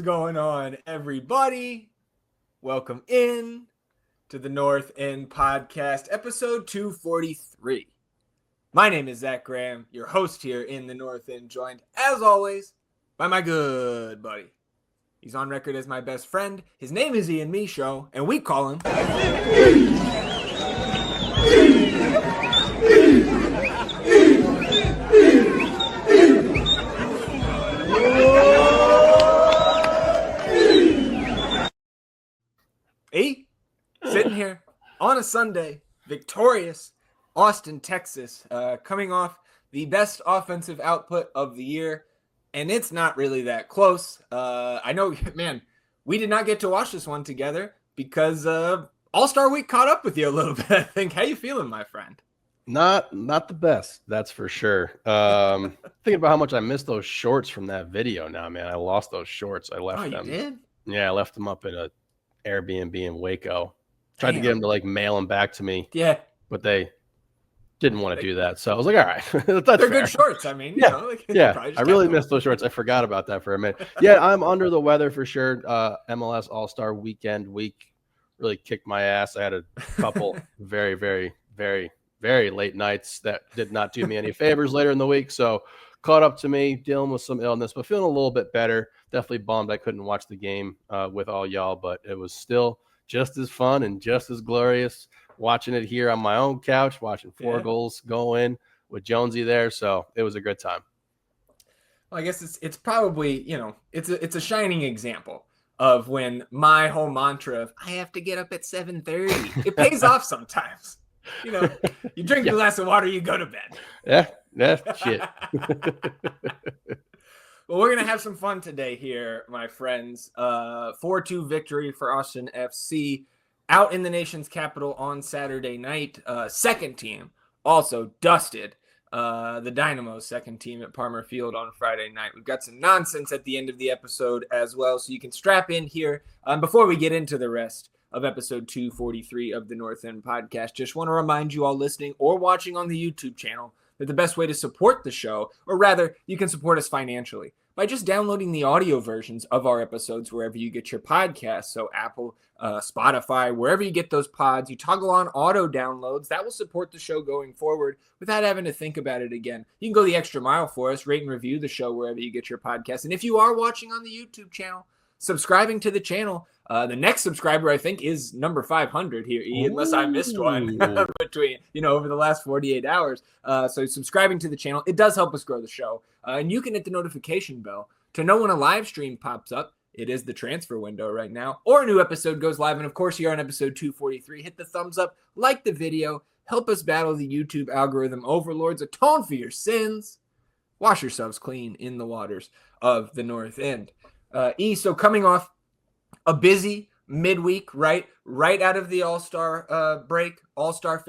going on, everybody? Welcome in to the North End Podcast, episode 243. My name is Zach Graham, your host here in the North End, joined, as always, by my good buddy. He's on record as my best friend. His name is Ian Michaud, and we call him... Sitting here on a Sunday, victorious Austin, Texas, coming off the best offensive output of the year, and it's not really that close. I know, man, we did not get to watch this one together because All-Star Week caught up with you a little bit, I think. How you feeling, my friend? Not the best, that's for sure. Thinking about how much I missed those shorts from that video now, man. I lost those shorts. I left them. You did? Yeah, I left them up in a Airbnb in Waco. Tried to get them to like mail them back to me. Yeah. But they didn't want to do that. So I was like, all right. That's They're fair. good shorts. I mean, yeah. you know, like, yeah. I really missed those shorts. I forgot about that for a minute. Yeah, I'm under the weather for sure. MLS All-Star Weekend week really kicked my ass. I had a couple very, very, very, very late nights that did not do me any favors later in the week. So caught up to me, dealing with some illness, but feeling a little bit better. Definitely bummed I couldn't watch the game with all y'all, but it was still just as fun and just as glorious watching it here on my own couch, watching four goals go in with Jonesy there. So it was a good time. Well, I guess it's probably, you know, it's a shining example of when my whole mantra of I have to get up at 7:30, it pays off sometimes. You know, you drink a glass of water, you go to bed. Yeah, shit. Well, we're going to have some fun today here, my friends. 4-2 victory for Austin FC out in the nation's capital on Saturday night. Second team also dusted the Dynamo's second team at Palmer Field on Friday night. We've got some nonsense at the end of the episode as well, so you can strap in here. Before we get into the rest of episode 243 of the North End Podcast, just want to remind you all listening or watching on the YouTube channel that the best way to support the show, or rather, you can support us financially by just downloading the audio versions of our episodes wherever you get your podcasts. So Apple, Spotify, wherever you get those pods, you toggle on auto downloads. That will support the show going forward without having to think about it again. You can go the extra mile for us, rate and review the show wherever you get your podcasts. And if you are watching on the YouTube channel, subscribing to the channel. The next subscriber, I think, is number 500 here, unless I missed one between, over the last 48 hours. So subscribing to the channel, it does help us grow the show. And you can hit the notification bell to know when a live stream pops up. It is the transfer window right now, or a new episode goes live. And of course, you're on episode 243. Hit the thumbs up, like the video, help us battle the YouTube algorithm overlords, atone for your sins, wash yourselves clean in the waters of the North End. So coming off a busy midweek, right out of the All-Star break, All-Star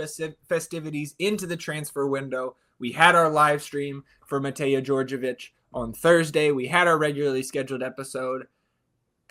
festivities into the transfer window. We had our live stream for Mateo Djordjevic on Thursday. We had our regularly scheduled episode.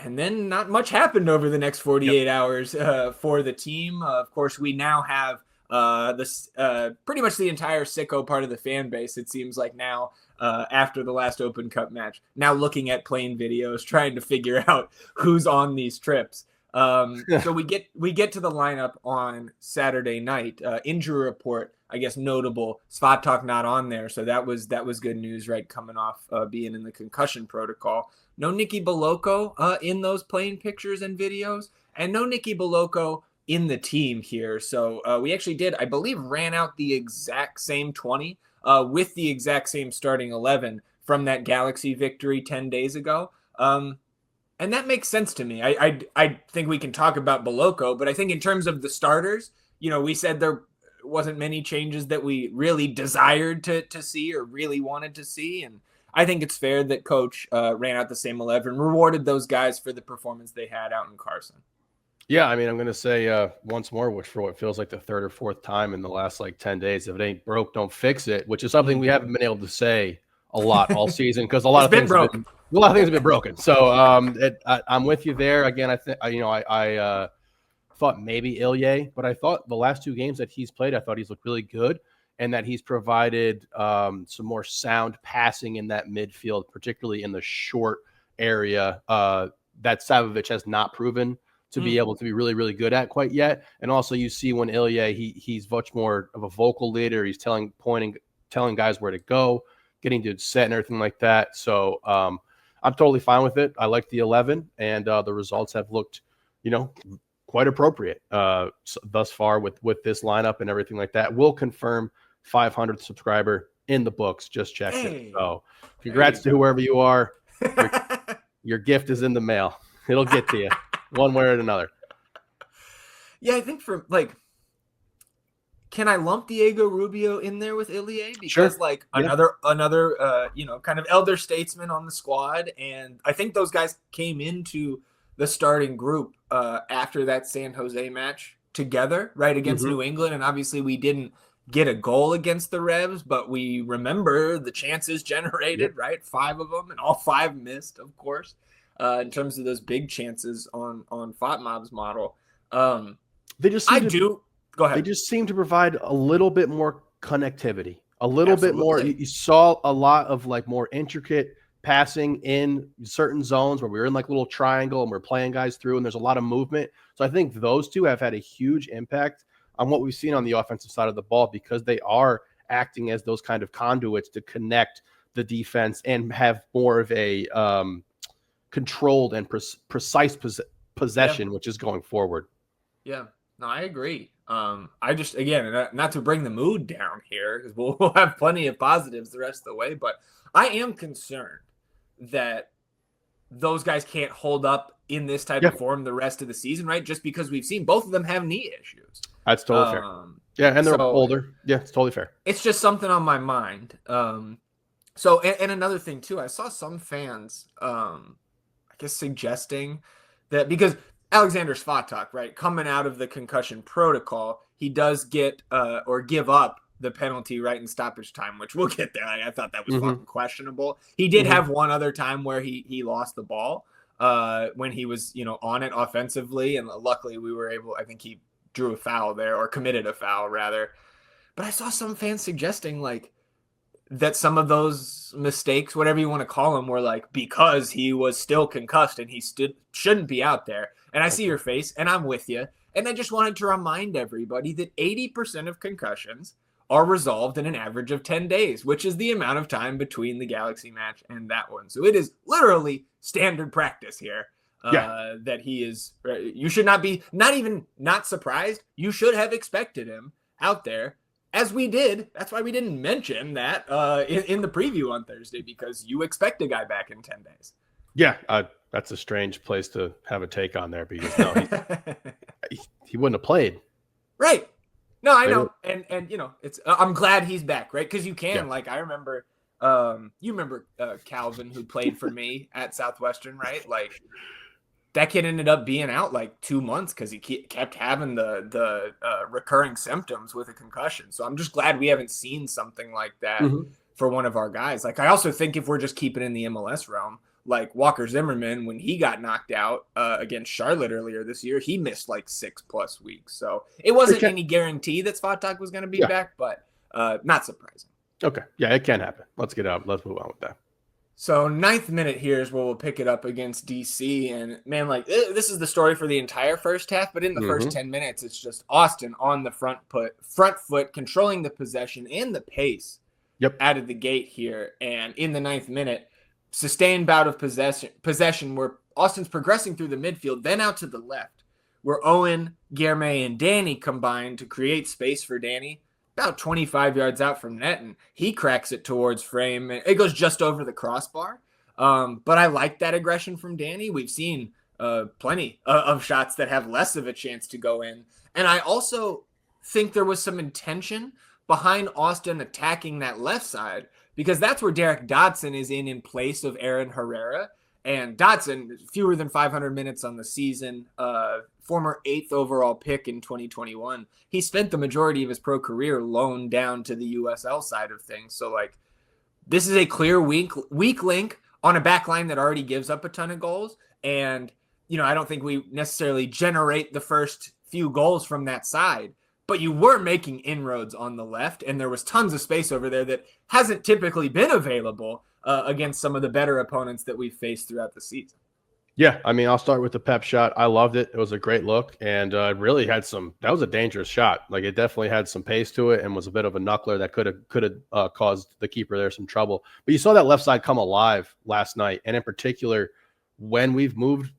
And then not much happened over the next 48 hours for the team. Of course, we now have pretty much the entire sicko part of the fan base, it seems like now, after the last Open Cup match, now looking at playing videos, trying to figure out who's on these trips. So we get to the lineup on Saturday night. Injury report, I guess, notable. Svatok not on there, so that was good news, right? Coming off being in the concussion protocol. No Nicky Bolocco in those playing pictures and videos, and no Nicky Bolocco in the team here. So we actually did, I believe, ran out the exact same 20 with the exact same starting 11 from that Galaxy victory 10 days ago. And that makes sense to me. I think we can talk about Bolocco, but I think in terms of the starters, we said there wasn't many changes that we really desired to see or really wanted to see. And I think it's fair that Coach ran out the same 11, rewarded those guys for the performance they had out in Carson. Yeah, I mean, I'm going to say once more, which for what feels like the third or fourth time in the last 10 days, if it ain't broke, don't fix it, which is something we haven't been able to say a lot all season because a lot of things have been broken. So I'm with you there. Again, I think I thought maybe Ilya, but I thought the last two games that he's played, I thought he's looked really good and that he's provided some more sound passing in that midfield, particularly in the short area that Savovic has not proven to be able to be really, really good at quite yet. And also you see when Ilya, he's much more of a vocal leader. He's telling guys where to go, getting to set and everything like that. So I'm totally fine with it. I like the 11, and the results have looked, quite appropriate thus far with this lineup and everything like that. We'll confirm 500th subscriber in the books. Just checked it. So congrats to whoever you are. Your gift is in the mail. It'll get to you one way or another. Yeah, I think can I lump Diego Rubio in there with Ilya? Because another kind of elder statesman on the squad. And I think those guys came into the starting group after that San Jose match together, right, against New England. And obviously we didn't get a goal against the Revs, but we remember the chances generated, right? 5 of them, and all 5 missed, of course, in terms of those big chances on Fatmob's model. Go ahead. They just seem to provide a little bit more connectivity, a little bit more. You saw a lot of more intricate passing in certain zones where we were in little triangle and we're playing guys through, and there's a lot of movement. So I think those two have had a huge impact on what we've seen on the offensive side of the ball, because they are acting as those kind of conduits to connect the defense and have more of a controlled and precise possession, which is going forward. Yeah, no, I agree. I just, again, not to bring the mood down here, because we'll have plenty of positives the rest of the way, but I am concerned that those guys can't hold up in this type of form the rest of the season, right? Just because we've seen both of them have knee issues. That's totally fair. Yeah, and they're older. Yeah, it's totally fair. It's just something on my mind. So another thing too, I saw some fans, I guess, suggesting that because Alexander Svatak, right, coming out of the concussion protocol, he does get or give up the penalty right in stoppage time, which we'll get there. I thought that was fucking questionable. He did have one other time where he lost the ball when he was on it offensively, and luckily we were able. I think he drew a foul there, or committed a foul rather. But I saw some fans suggesting that some of those mistakes, whatever you want to call them, were because he was still concussed and he shouldn't be out there. And I see your face, and I'm with you. And I just wanted to remind everybody that 80% of concussions are resolved in an average of 10 days, which is the amount of time between the Galaxy match and that one. So it is literally standard practice here that he is. You should not be not surprised. You should have expected him out there, as we did. That's why we didn't mention that in the preview on Thursday, because you expect a guy back in 10 days. Yeah, that's a strange place to have a take on there, because he wouldn't have played. Right. No, I know. And it's I'm glad he's back, right? Because you can, I remember you remember Calvin, who played for me at Southwestern, right? That kid ended up being out 2 months because he kept having the recurring symptoms with a concussion. So I'm just glad we haven't seen something like that for one of our guys. I also think if we're just keeping in the MLS realm, Walker Zimmerman, when he got knocked out against Charlotte earlier this year, he missed 6+ weeks. So it wasn't any guarantee that Svatak was going to be back, but not surprising. Okay. Yeah, it can happen. Let's move on with that. So 9th minute here is where we'll pick it up against DC. And man, this is the story for the entire first half, but in the first 10 minutes, it's just Austin on the front foot, controlling the possession and the pace out of the gate here. And in the 9th minute, sustained bout of possession where Austin's progressing through the midfield, then out to the left, where Owen, Guilherme, and Danny combine to create space for Danny about 25 yards out from net, and he cracks it towards frame. It goes just over the crossbar. But I like that aggression from Danny. We've seen plenty of shots that have less of a chance to go in. And I also think there was some intention behind Austin attacking that left side, because that's where Derek Dodson is in place of Aaron Herrera. And Dodson, fewer than 500 minutes on the season, former 8th overall pick in 2021. He spent the majority of his pro career loaned down to the USL side of things. So, this is a clear weak link on a back line that already gives up a ton of goals. And, I don't think we necessarily generate the first few goals from that side. But you were making inroads on the left, and there was tons of space over there that hasn't typically been available against some of the better opponents that we've faced throughout the season. Yeah, I mean, I'll start with the pep shot. I loved it. It was a great look, and really had that was a dangerous shot. Like, it definitely had some pace to it and was a bit of a knuckler that could have caused the keeper there some trouble. But you saw that left side come alive last night, and in particular, when we've moved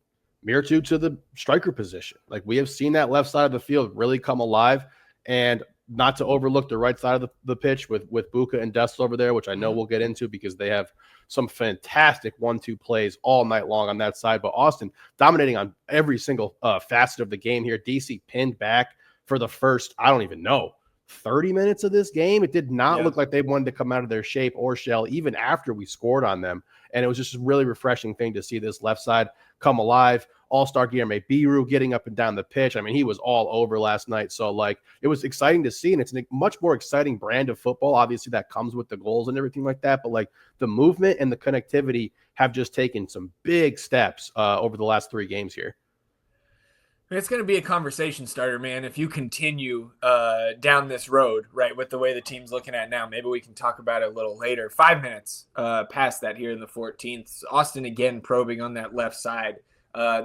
Mirtu to the striker position. Like, we have seen that left side of the field really come alive, and not to overlook the right side of the pitch with Buka and Dest over there, which I know we'll get into because they have some fantastic 1-2 plays all night long on that side. But Austin dominating on every single facet of the game here. DC pinned back for the first, I don't even know, 30 minutes of this game. It did not look like they wanted to come out of their shape or shell even after we scored on them. And it was just a really refreshing thing to see this left side come alive. All-star Guilherme Biru getting up and down the pitch. I mean, he was all over last night. So, like, it was exciting to see, and it's a much more exciting brand of football. Obviously, that comes with the goals and everything like that. But, like, the movement and the connectivity have just taken some big steps over the last 3 games here. It's going to be a conversation starter, man. If you continue down this road, right, with the way the team's looking at now, maybe we can talk about it a little later. 5 minutes past that here in the 14th. Austin again probing on that left side.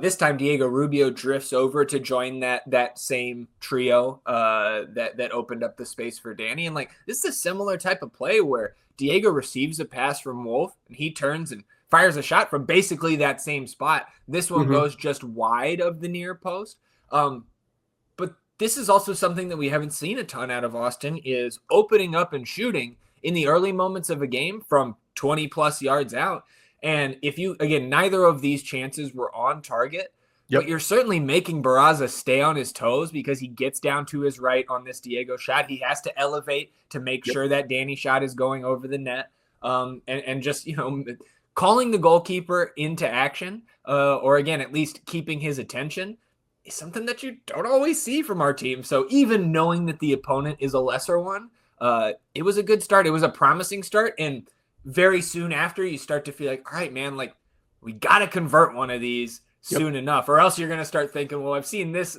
This time, Diego Rubio drifts over to join that same trio that opened up the space for Danny. And, like, this is a similar type of play where Diego receives a pass from Wolf, and he turns and fires a shot from basically that same spot. This one goes just wide of the near post. But this is also something that we haven't seen a ton out of Austin, is opening up and shooting in the early moments of a game from 20-plus yards out. And if you, again, neither of these chances were on target, but you're certainly making Barraza stay on his toes because he gets down to his right on this Diego shot. He has to elevate to make sure that Danny shot is going over the net. And just, calling the goalkeeper into action, or again, at least keeping his attention, is something that you don't always see from our team. So even knowing that the opponent is a lesser one, it was a good start. It was a promising start. And very soon after, you start to feel like, all right, man, like, we got to convert one of these soon enough, or else you're going to start thinking, well, I've seen this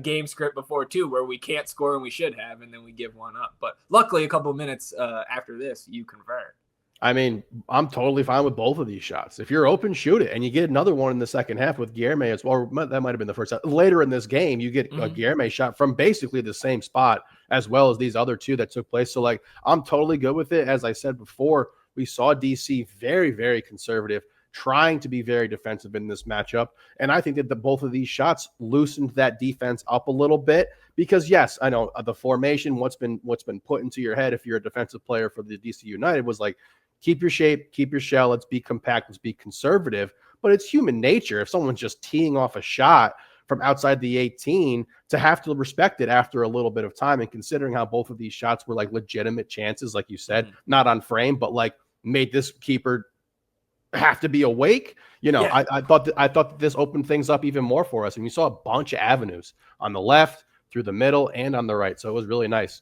game script before too, where we can't score and we should have, and then we give one up. But luckily, a couple minutes after this, you convert. I mean, I'm totally fine with both of these shots. If you're open, shoot it. And you get another one in the second half with Guilherme as well. That might have been the first half. Later in this game, you get a Guilherme shot from basically the same spot as well as these other two that took place. So, like, I'm totally good with it. As I said before, we saw DC very, very conservative, trying to be very defensive in this matchup. And I think that both of these shots loosened that defense up a little bit because, yes, I know the formation, what's been put into your head if you're a defensive player for the DC United was like, keep your shape, keep your shell. Let's be compact. Let's be conservative. But it's human nature. If someone's just teeing off a shot from outside the 18, to have to respect it after a little bit of time. And considering how both of these shots were like legitimate chances, like you said, not on frame, but like made this keeper have to be awake. I thought that this opened things up even more for us. And we saw a bunch of avenues on the left, through the middle, and on the right. So it was really nice.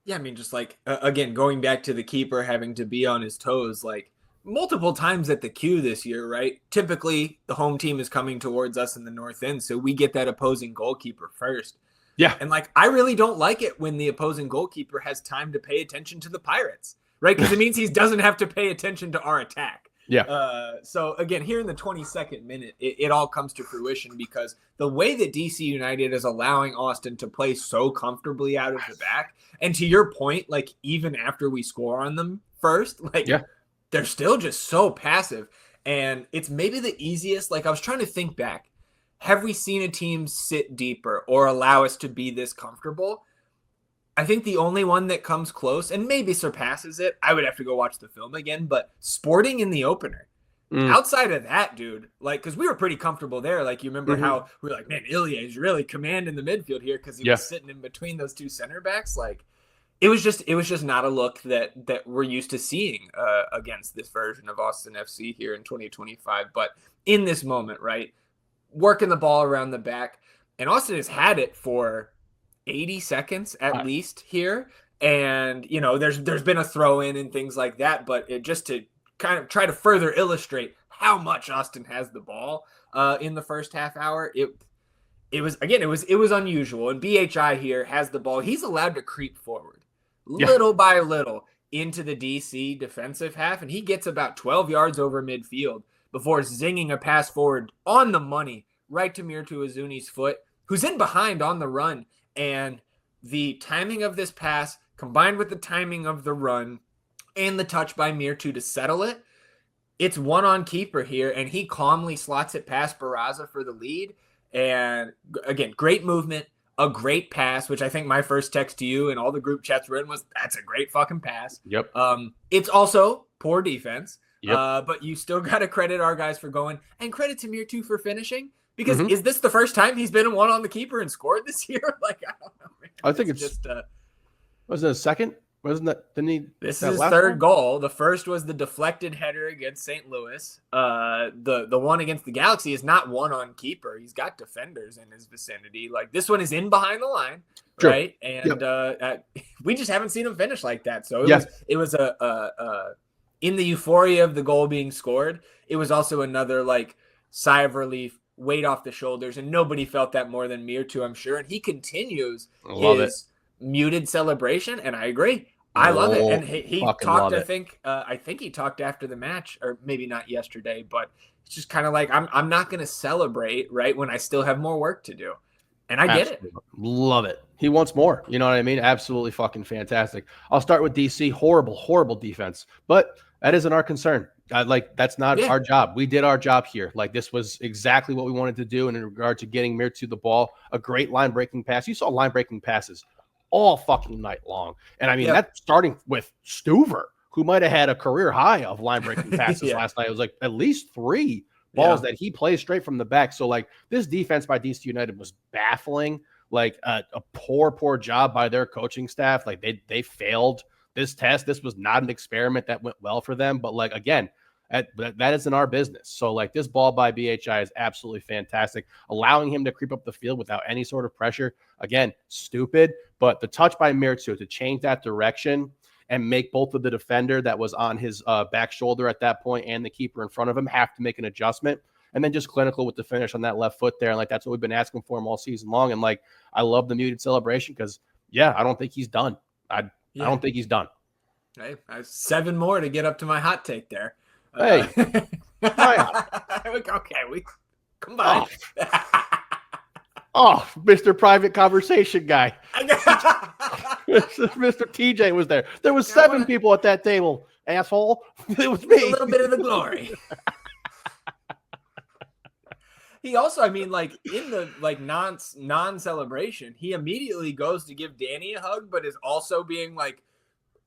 Yeah, I mean, just like, again, going back to the keeper having to be on his toes, like multiple times at the queue this year, right? Typically, the home team is coming towards us in the north end, so we get that opposing goalkeeper first. Yeah. And, like, I really don't like it when the opposing goalkeeper has time to pay attention to the Pirates, right? Because it means he doesn't have to pay attention to our attack. Yeah. So, again, here in the 22nd minute, it all comes to fruition because the way that DC United is allowing Austin to play so comfortably out of the back, and to your point, like, even after we score on them first, like, they're still just so passive. And it's maybe the easiest. Like, I was trying to think back. Have we seen a team sit deeper or allow us to be this comfortable? I think the only one that comes close and maybe surpasses it, I would have to go watch the film again, but Sporting in the opener. Outside of that, dude, like, because we were pretty comfortable there. Like, you remember how we were like, man, Ilya is really commanding the midfield here because he was sitting in between those two center backs. Like, it was just not a look that we're used to seeing against this version of Austin FC here in 2025. But in this moment, right, working the ball around the back, and Austin has had it for 80 seconds at least here. And, there's been a throw in and things like that, but just to kind of try to further illustrate how much Austin has the ball in the first half hour, it was unusual. And BHI here has the ball. He's allowed to creep forward little by little into the DC defensive half, and he gets about 12 yards over midfield before zinging a pass forward on the money right to Mirtu Azuni's foot, who's in behind on the run. And the timing of this pass combined with the timing of the run and the touch by Mirtu to settle it, it's one on keeper here, and he calmly slots it past Barraza for the lead. And again, great movement, a great pass, which I think my first text to you and all the group chats were in was, that's a great fucking pass. Yep. It's also poor defense, Yep. but you still got to credit our guys for going, and credit to Mirtu for finishing, because is this the first time he's been one on the keeper and scored this year? Like, I don't know, man. I think it's just was it a second? Wasn't that? Didn't he? This is his third goal. The first was the deflected header against St. Louis. The one against the Galaxy is not one on keeper. He's got defenders in his vicinity. Like, this one is in behind the line, True. right? And we just haven't seen him finish like that. So it was in the euphoria of the goal being scored, it was also another like sigh of relief, weight off the shoulders, and nobody felt that more than Mirtu, I'm sure. And he continues his muted celebration, and I agree. I love it. And he talked, I think he talked after the match, or maybe not yesterday, but it's just kind of like, I'm not going to celebrate, right, when I still have more work to do. And I get it. Love it. He wants more. You know what I mean? Absolutely fucking fantastic. I'll start with DC. Horrible defense. But that isn't our concern. That's not our job. We did our job here. Like, this was exactly what we wanted to do in regard to getting Mirtu the ball. A great line-breaking pass. You saw line-breaking passes all fucking night long. And I mean, that's starting with Stuver, who might have had a career high of line-breaking passes last night. It was like at least 3 balls that he plays straight from the back. So, like, this defense by DC United was baffling. Like, a poor job by their coaching staff. Like, they failed this test. This was not an experiment that went well for them. But, like, again, that isn't our business. So, like, this ball by BHI is absolutely fantastic. Allowing him to creep up the field without any sort of pressure, again, stupid. But the touch by Mirtu to change that direction and make both of the defender that was on his back shoulder at that point and the keeper in front of him have to make an adjustment. And then just clinical with the finish on that left foot there. And, like, that's what we've been asking for him all season long. And, like, I love the muted celebration because, I don't think he's done. I don't think he's done. Hey, I have 7 more to get up to my hot take there. Hey, okay, we combined. Oh, Mr. Private Conversation guy. Mr. TJ was there. There was 7 people at that table, asshole. It was me. A little bit of the glory. He also, I mean, like, in the non-celebration, he immediately goes to give Danny a hug, but is also being like,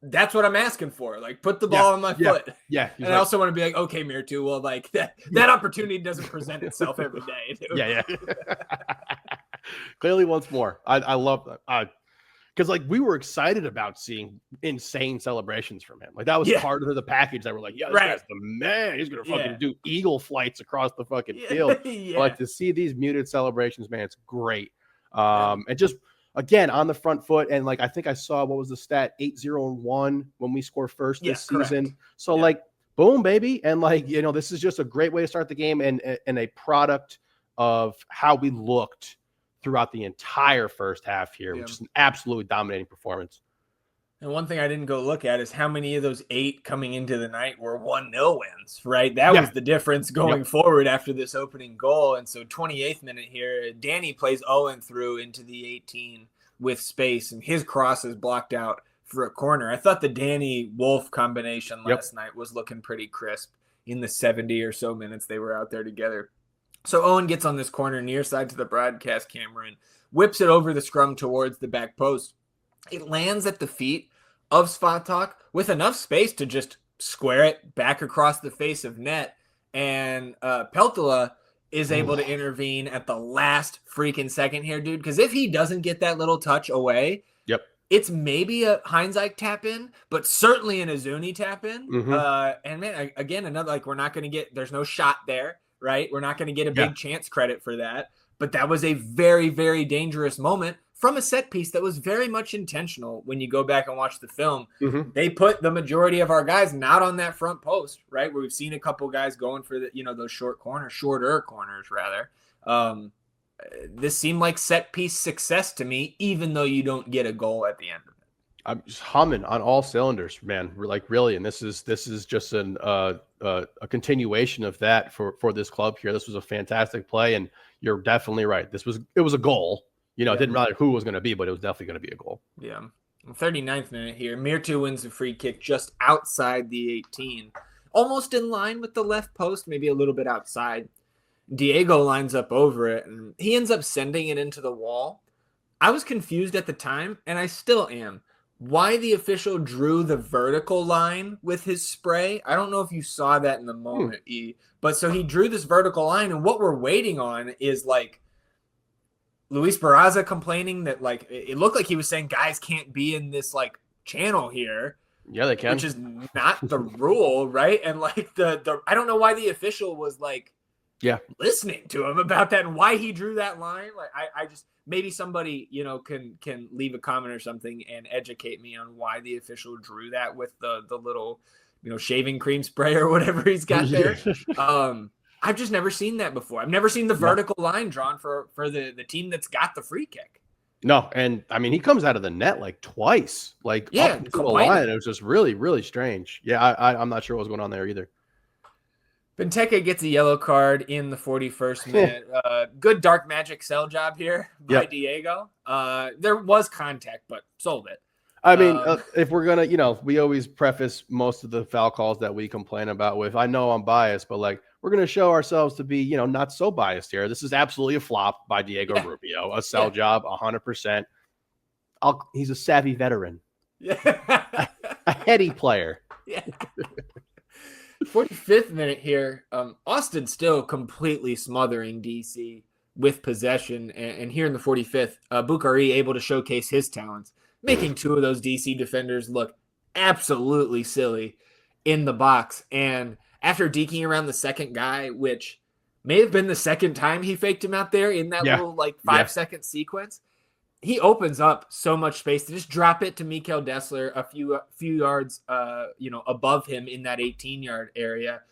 that's what I'm asking for. Like, put the ball on my foot. Yeah. And I also want to be like, okay, Mirtu, well, like, that opportunity doesn't present itself every day. Dude. Yeah. Clearly wants more. I love that. Because, like, we were excited about seeing insane celebrations from him. Like, that was part of the package that we're like, this guy's the man. He's going to fucking do eagle flights across the fucking field. Like, to see these muted celebrations, man, it's great. And just, again, on the front foot. And, like, I think I saw, what was the stat? 8-0-1 when we score first this season. So, like, boom, baby. And, like, this is just a great way to start the game and a product of how we looked throughout the entire first half here, which is an absolutely dominating performance. And one thing I didn't go look at is how many of those 8 coming into the night were 1-0 wins, right? That was the difference going forward after this opening goal. And so 28th minute here, Danny plays Owen through into the 18 with space, and his cross is blocked out for a corner. I thought the Danny-Wolf combination last night was looking pretty crisp in the 70 or so minutes they were out there together. So Owen gets on this corner near side to the broadcast camera and whips it over the scrum towards the back post. It lands at the feet of Svatok with enough space to just square it back across the face of net. And Peltola is able to intervene at the last freaking second here, dude. Because if he doesn't get that little touch away, it's maybe a Heinzike tap in, but certainly an Azuni tap in. And man, again, another, like, we're not going to get, there's no shot there. Right? We're not going to get a big chance credit for that. But that was a very, very dangerous moment from a set piece that was very much intentional. When you go back and watch the film, they put the majority of our guys not on that front post, right? Where we've seen a couple guys going for the, those shorter corners rather. This seemed like set piece success to me, even though you don't get a goal at the end of it. I'm just humming on all cylinders, man. We're like, really, and this is just a continuation of that for this club here. This was a fantastic play, and you're definitely right. It was a goal. It didn't matter who it was going to be, but it was definitely going to be a goal. Yeah. 39th minute here. Mirtu wins a free kick just outside the 18. Almost in line with the left post, maybe a little bit outside. Diego lines up over it, and he ends up sending it into the wall. I was confused at the time, and I still am. Why the official drew the vertical line with his spray. I don't know if you saw that in the moment, E. But so he drew this vertical line, and what we're waiting on is like Luis Barraza complaining that like it looked like he was saying guys can't be in this like channel here. Yeah, they can. Which is not the rule, right? And like the I don't know why the official was like listening to him about that and why he drew that line. Like I just maybe somebody, can leave a comment or something and educate me on why the official drew that with the little, shaving cream spray or whatever he's got there. I've just never seen that before. I've never seen the vertical line drawn for the team that's got the free kick. No, and I mean he comes out of the net like twice, up to the line. It was just really, really strange. Yeah, I'm not sure what was going on there either. Benteke gets a yellow card in the 41st minute. Good dark magic sell job here by Diego. There was contact, but sold it. I mean, if we're going to, we always preface most of the foul calls that we complain about with, I know I'm biased, but like, we're going to show ourselves to be, not so biased here. This is absolutely a flop by Diego Rubio, a sell job, 100%. He's a savvy veteran, a heady player. Yeah. 45th minute here. Austin still completely smothering DC with possession. And here in the 45th, Bukhari able to showcase his talents, making two of those DC defenders look absolutely silly in the box. And after deking around the second guy, which may have been the second time he faked him out there in that little 5-second sequence, he opens up so much space to just drop it to Mikel Dessler a few yards, above him in that 18-yard area,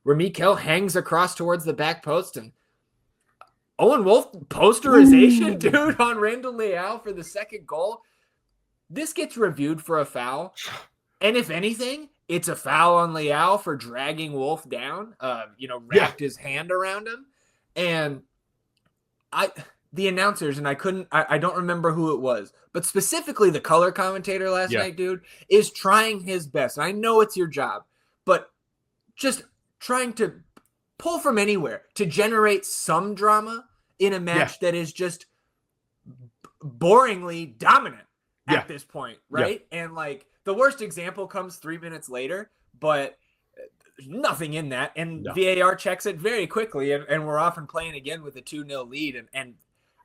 where Mikel hangs across towards the back post, and Owen Wolf posterization, dude, on Randall Leal for the second goal. This gets reviewed for a foul, and if anything, it's a foul on Leal for dragging Wolf down. Wrapped his hand around him, and the announcers, and I don't remember who it was, but specifically the color commentator last night, dude, is trying his best. I know it's your job, but just trying to pull from anywhere to generate some drama in a match that is just boringly dominant at this point, right? And like the worst example comes 3 minutes later, but there's nothing in that. And VAR checks it very quickly, and we're off and playing again with a 2-0 lead. And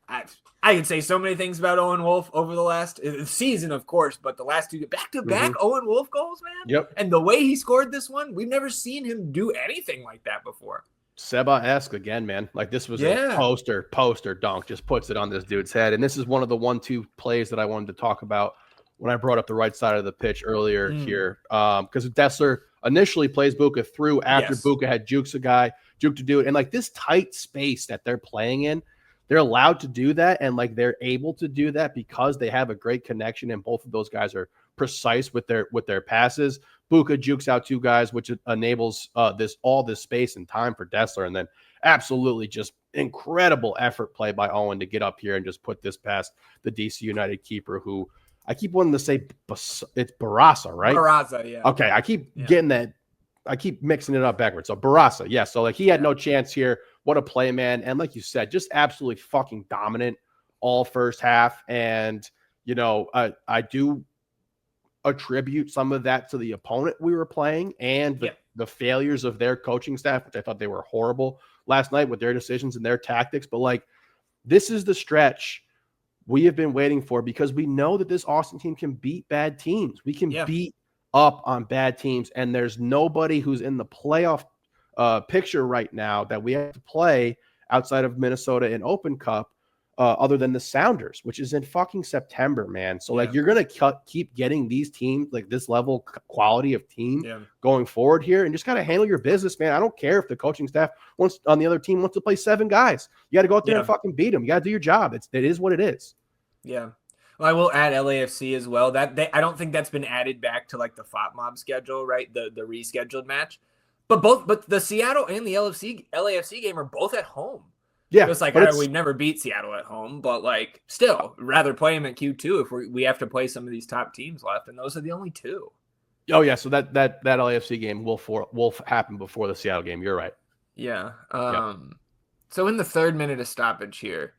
I can say so many things about Owen Wolf over the last season, of course, but the last two back-to-back Owen Wolf goals, man. Yep. And the way he scored this one, we've never seen him do anything like that before. Seba-esque again, man. Like this was a poster dunk, just puts it on this dude's head. And this is one of the 1-2 plays that I wanted to talk about when I brought up the right side of the pitch earlier here. Because Dessler initially plays Buka through after Buka had juked to do it. And like this tight space that they're playing in, they're allowed to do that, and like they're able to do that because they have a great connection, and both of those guys are precise with their passes. Buka jukes out two guys, which enables all this space and time for Dessler, and then absolutely just incredible effort play by Owen to get up here and just put this past the DC United keeper, who I keep wanting to say it's Barraza, right? Barraza, yeah. Okay, I keep getting that. I keep mixing it up backwards. So Barraza, yeah. So like he had no chance here. What a play, man. And like you said, just absolutely fucking dominant all first half. And, I do attribute some of that to the opponent we were playing and the failures of their coaching staff, which I thought they were horrible last night with their decisions and their tactics. But like, this is the stretch we have been waiting for, because we know that this Austin team can beat bad teams. We can beat up on bad teams, and there's nobody who's in the playoff picture right now that we have to play outside of Minnesota in Open Cup other than the Sounders, which is in fucking September, man. So like you're going to keep getting these teams, like this level quality of team going forward here, and just got to handle your business, man. I don't care if the coaching staff on the other team wants to play 7 guys. You got to go out there and fucking beat them. You got to do your job. It is what it is. Yeah. I will add LAFC as well. I don't think that's been added back to like the FOTMOB schedule, right? The rescheduled match. But the Seattle and the LAFC game are both at home. Yeah, So it's like, but we've never beat Seattle at home, but like still rather play them at Q2 if we have to play some of these top teams left, and those are the only two. Oh yeah, so that LAFC game will happen before the Seattle game. You're right. Yeah. So in the 3rd minute of stoppage here,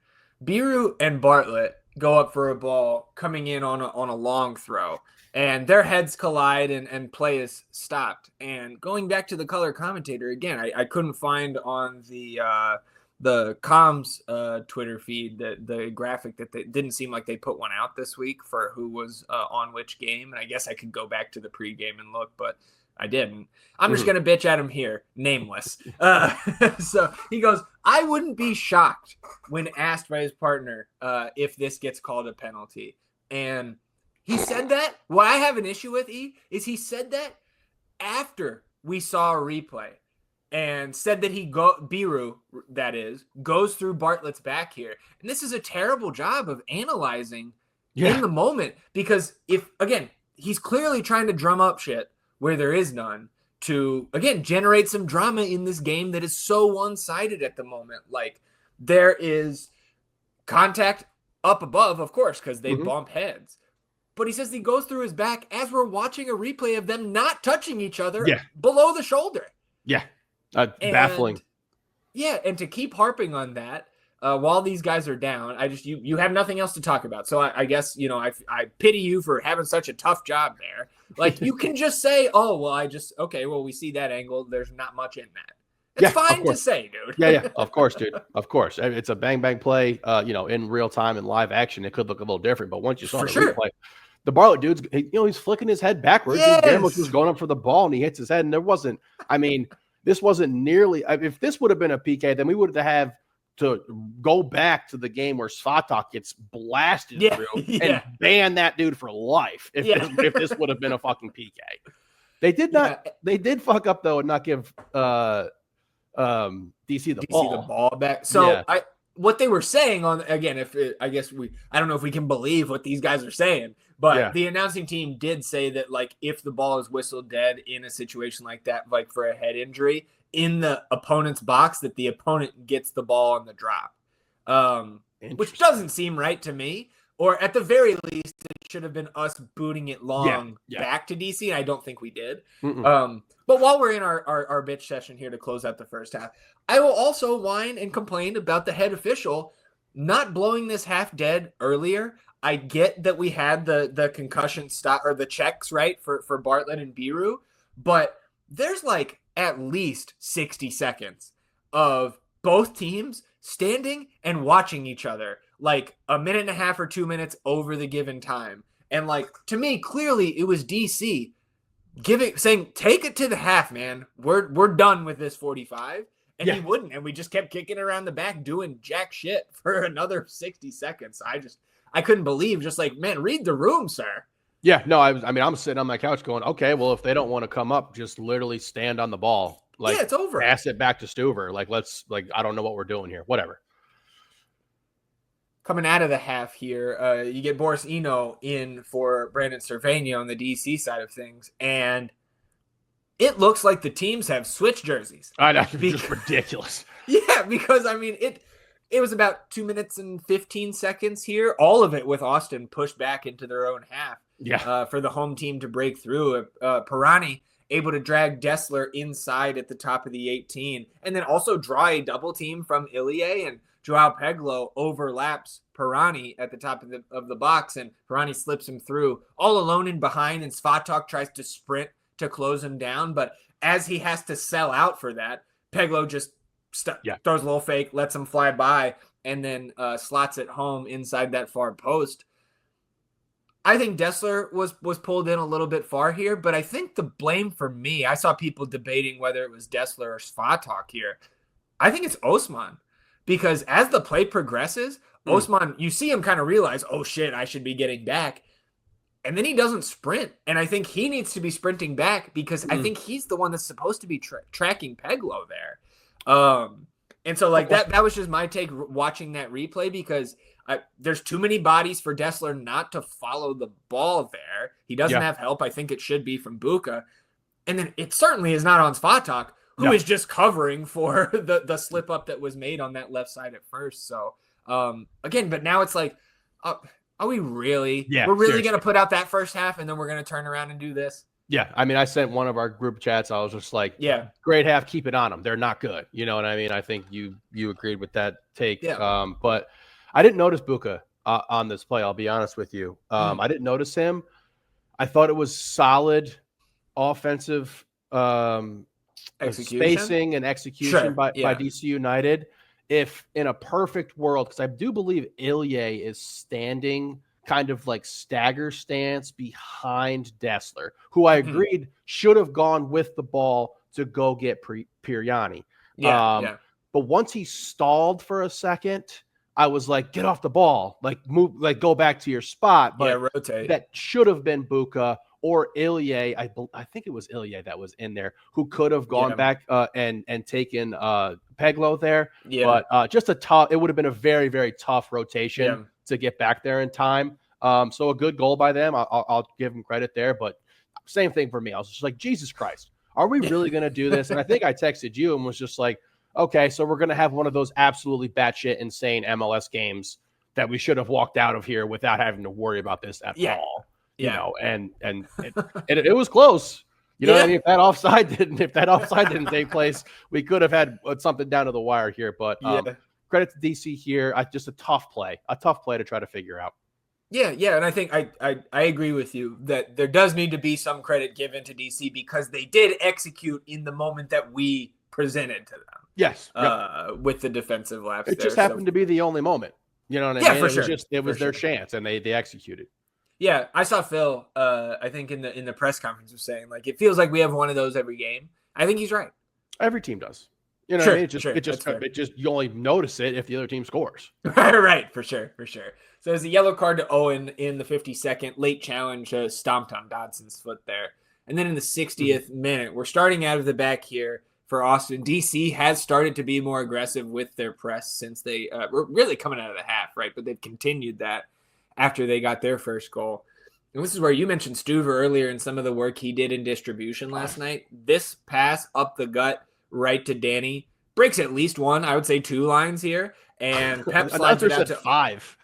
Biru and Bartlett go up for a ball coming in on a long throw, and their heads collide and play is stopped. And going back to the color commentator again, I couldn't find on the comms Twitter feed that the graphic that they didn't seem like they put one out this week for who was on which game. And I guess I could go back to the pregame and look, but I didn't. I'm just going to bitch at him here, nameless. So he goes, I wouldn't be shocked when asked by his partner if this gets called a penalty. And he said that. What I have an issue with, is he said that after we saw a replay and said that Biru, that is, goes through Bartlett's back here. And this is a terrible job of analyzing in the moment because he's clearly trying to drum up shit where there is none to, again, generate some drama in this game that is so one-sided at the moment. Like, there is contact up above, of course, because they bump heads. But he says he goes through his back as we're watching a replay of them not touching each other below the shoulder. Yeah. Baffling. Yeah, and to keep harping on that while these guys are down, you have nothing else to talk about. So I guess, I pity you for having such a tough job there. Like, you can just say, oh, well, we see that angle. There's not much in that. It's fine to say, dude. Yeah, of course, dude. Of course. It's a bang play, in real time and live action. It could look a little different, but once you saw the replay, the Bartlett dude's, he's flicking his head backwards. Yes. Ramos was going up for the ball and he hits his head, and this wasn't nearly. If this would have been a PK, then we would have to go back to the game where Svatok gets blasted through and ban that dude for life. If this would have been a fucking PK, they did not. They did fuck up though and not give DC the ball back. So what they were saying on, again, I don't know if we can believe what these guys are saying, but the announcing team did say that, like, if the ball is whistled dead in a situation like that, like for a head injury in the opponent's box, that the opponent gets the ball on the drop, which doesn't seem right to me. Or at the very least, it should have been us booting it back to DC, and I don't think we did. But while we're in our bitch session here to close out the first half, I will also whine and complain about the head official not blowing this half dead earlier. I get that we had the concussion stop or the checks, right, for Bartlett and Biru, but there's like at least 60 seconds of both teams standing and watching each other, like a minute and a half or 2 minutes over the given time. And like, to me, clearly it was DC saying, take it to the half, man. We're done with this 45. And he wouldn't. And we just kept kicking around the back doing jack shit for another 60 seconds. I couldn't believe, just like, man, read the room, sir. Yeah, no, I'm sitting on my couch going, okay, well, if they don't want to come up, just literally stand on the ball. Like, it's over. Pass it back to Stuver. I don't know what we're doing here. Whatever. Coming out of the half here, you get Boris Eno in for Brandon Cervania on the DC side of things, and it looks like the teams have switched jerseys. I know, it's just ridiculous. Yeah, because it was about 2 minutes and 15 seconds here, all of it with Austin pushed back into their own half. Yeah, for the home team to break through. Pirani able to drag Dessler inside at the top of the 18, and then also draw a double team from Ilie, and Joao Peglo overlaps Pirani at the top of the box, and Pirani slips him through all alone and behind, and Svatok tries to sprint to close him down, but as he has to sell out for that, Peglo just throws a little fake, lets him fly by, and then slots it home inside that far post. I think Dessler was pulled in a little bit far here, but I think the blame for me, I saw people debating whether it was Dessler or Svatok here. I think it's Osman, because as the play progresses, Osman, you see him kind of realize, oh shit, I should be getting back. And then he doesn't sprint. And I think he needs to be sprinting back because I think he's the one that's supposed to be tracking Peglo there. And so like that was just my take watching that replay, because there's too many bodies for Dessler not to follow the ball there. He doesn't have help. I think it should be from Buka. And then it certainly is not on Svatak, who is just covering for the slip up that was made on that left side at first. So again, but now it's like, are we really? Yeah, we're really going to put out that first half and then we're going to turn around and do this? Yeah, I mean, I sent one of our group chats. I was just like, great half, keep it on them. They're not good. You know what I mean? I think you agreed with that take. Yeah. But I didn't notice Buka on this play. I'll be honest with you. I didn't notice him. I thought it was solid offensive spacing and execution by DC United. If in a perfect world, because I do believe Ilya is standing kind of like stagger stance behind Dessler, who I agreed should have gone with the ball to go get Pirjani. But once he stalled for a second, I was like, get off the ball, like move, like go back to your spot. But rotate. That should have been Buka or Ilya. I think it was Ilya that was in there, who could have gone back and taken Peglo there. But just it would have been a very, very tough rotation to get back there in time. So a good goal by them. I'll give them credit there, but same thing for me. I was just like, Jesus Christ, are we really going to do this? And I think I texted you and was just like, okay, so we're going to have one of those absolutely batshit insane MLS games that we should have walked out of here without having to worry about this at all. You know, and it was close. You know what I mean? If that offside didn't take place, we could have had something down to the wire here. But credit to DC here. Just a tough play to try to figure out. Yeah, and I think I agree with you that there does need to be some credit given to DC because they did execute in the moment that we presented to them. Yes, with the defensive lapse. It just happened to be the only moment. You know what I mean? It was their chance, and they executed. Yeah, I saw Phil. I think in the press conference was saying like it feels like we have one of those every game. I think he's right. Every team does. You know what I mean? It just you only notice it if the other team scores. Right, for sure. So there's a yellow card to Owen in the 52nd. Late challenge stomped on Dodson's foot there. And then in the 60th minute, we're starting out of the back here for Austin. DC has started to be more aggressive with their press since they were really coming out of the half, right? But they've continued that after they got their first goal. And this is where you mentioned Stuver earlier and some of the work he did in distribution last night. This pass up the gut right to Danny breaks at least one, I would say 2 lines here. And Pep slides it out to 5.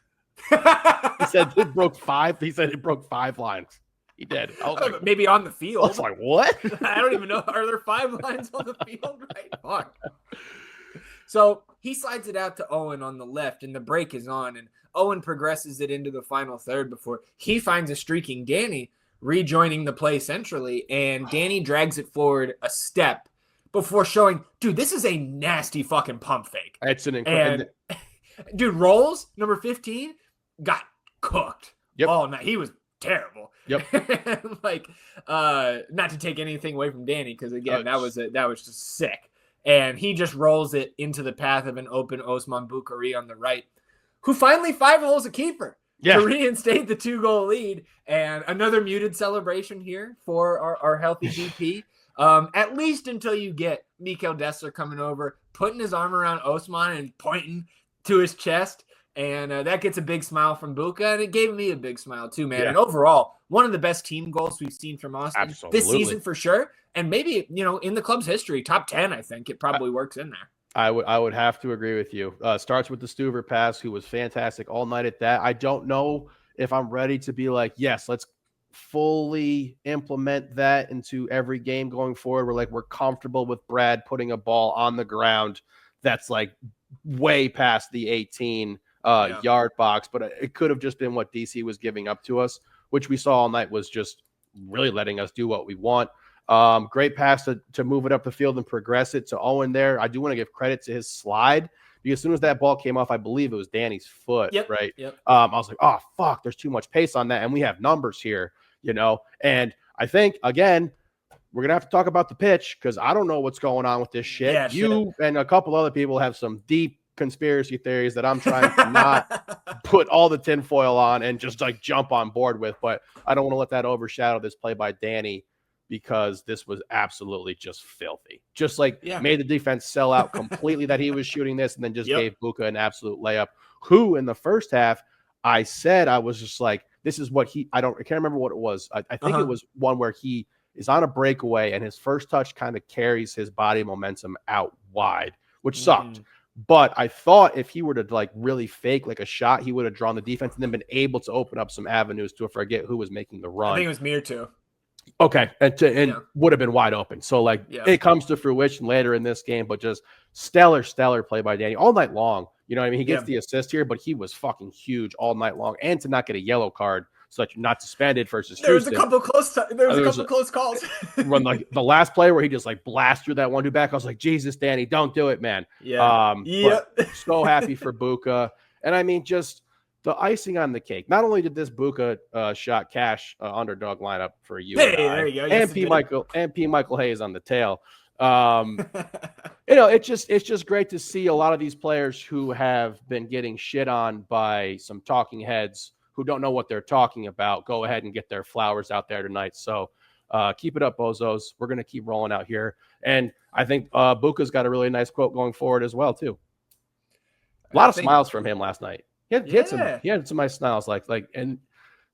He said it broke 5. He said it broke 5 lines. He did. Like, maybe on the field. I was like, what? I don't even know. Are there 5 lines on the field? Right. Fuck. So he slides it out to Owen on the left, and the break is on, and Owen progresses it into the final third before he finds a streaking Danny rejoining the play centrally, and Danny drags it forward a step before showing, dude, this is a nasty fucking pump fake. It's an incredible. Dude, Rolls, number 15, got cooked. Yep. Oh, no, he was terrible. Yep. Like, not to take anything away from Danny, because again, that was just sick. And he just rolls it into the path of an open Osman Bukhari on the right, who finally 5-holes a keeper to reinstate the 2-goal lead. And another muted celebration here for our healthy DP. At least until you get Mikel Dessler coming over, putting his arm around Osman and pointing to his chest. And that gets a big smile from Buka, and it gave me a big smile too, man. Yeah. And overall, one of the best team goals we've seen from Austin this season for sure. And maybe, in the club's history, top 10, I think it probably works in there. I would have to agree with you. Starts with the Stuver pass, who was fantastic all night at that. I don't know if I'm ready to be like, yes, let's fully implement that into every game going forward. We're comfortable with Brad putting a ball on the ground that's like way past the 18 yard box, but it could have just been what DC was giving up to us, which we saw all night was just really letting us do what we want. Great pass to move it up the field and progress it to Owen there. I do want to give credit to his slide, because as soon as that ball came off, I believe it was Danny's foot, right? Yep. I was like, oh, fuck, there's too much pace on that, and we have numbers here, And I think, again, we're going to have to talk about the pitch, because I don't know what's going on with this shit. Yeah, you and a couple other people have some deep conspiracy theories that I'm trying to not put all the tinfoil on and just jump on board with, but I don't want to let that overshadow this play by Danny. because this was absolutely just filthy. Just like Yeah. made the defense sell out completely that he was shooting this, and then just Yep. gave Buka an absolute layup. Who in the first half, I said I was just like, this is what I can't remember what it was. I think it was one where he is on a breakaway and his first touch kind of carries his body momentum out wide, which sucked. But I thought if he were to like really fake like a shot, he would have drawn the defense and then been able to open up some avenues to forget who was making the run. I think it was Mir too. Okay, and would have been wide open. So like it comes to fruition later in this game, but just stellar play by Danny all night long. You know what I mean? He gets the assist here, but he was fucking huge all night long, and to not get a yellow card so that you're not suspended versus there was Houston. a couple close calls. Run like the last play where he just like blasted that one dude back. I was like, Jesus, Danny, don't do it, man. But so happy for Buka, and I mean just the icing on the cake. Not only did this Buka shot cash underdog lineup for you, there you go. And P. Michael Hayes on the tail. You know, it's just great to see a lot of these players who have been getting shit on by some talking heads who don't know what they're talking about go ahead and get their flowers out there tonight. So keep it up, bozos. We're going to keep rolling out here. And I think Buka's got a really nice quote going forward as well, too. A lot of smiles from him last night. He had some nice smiles, and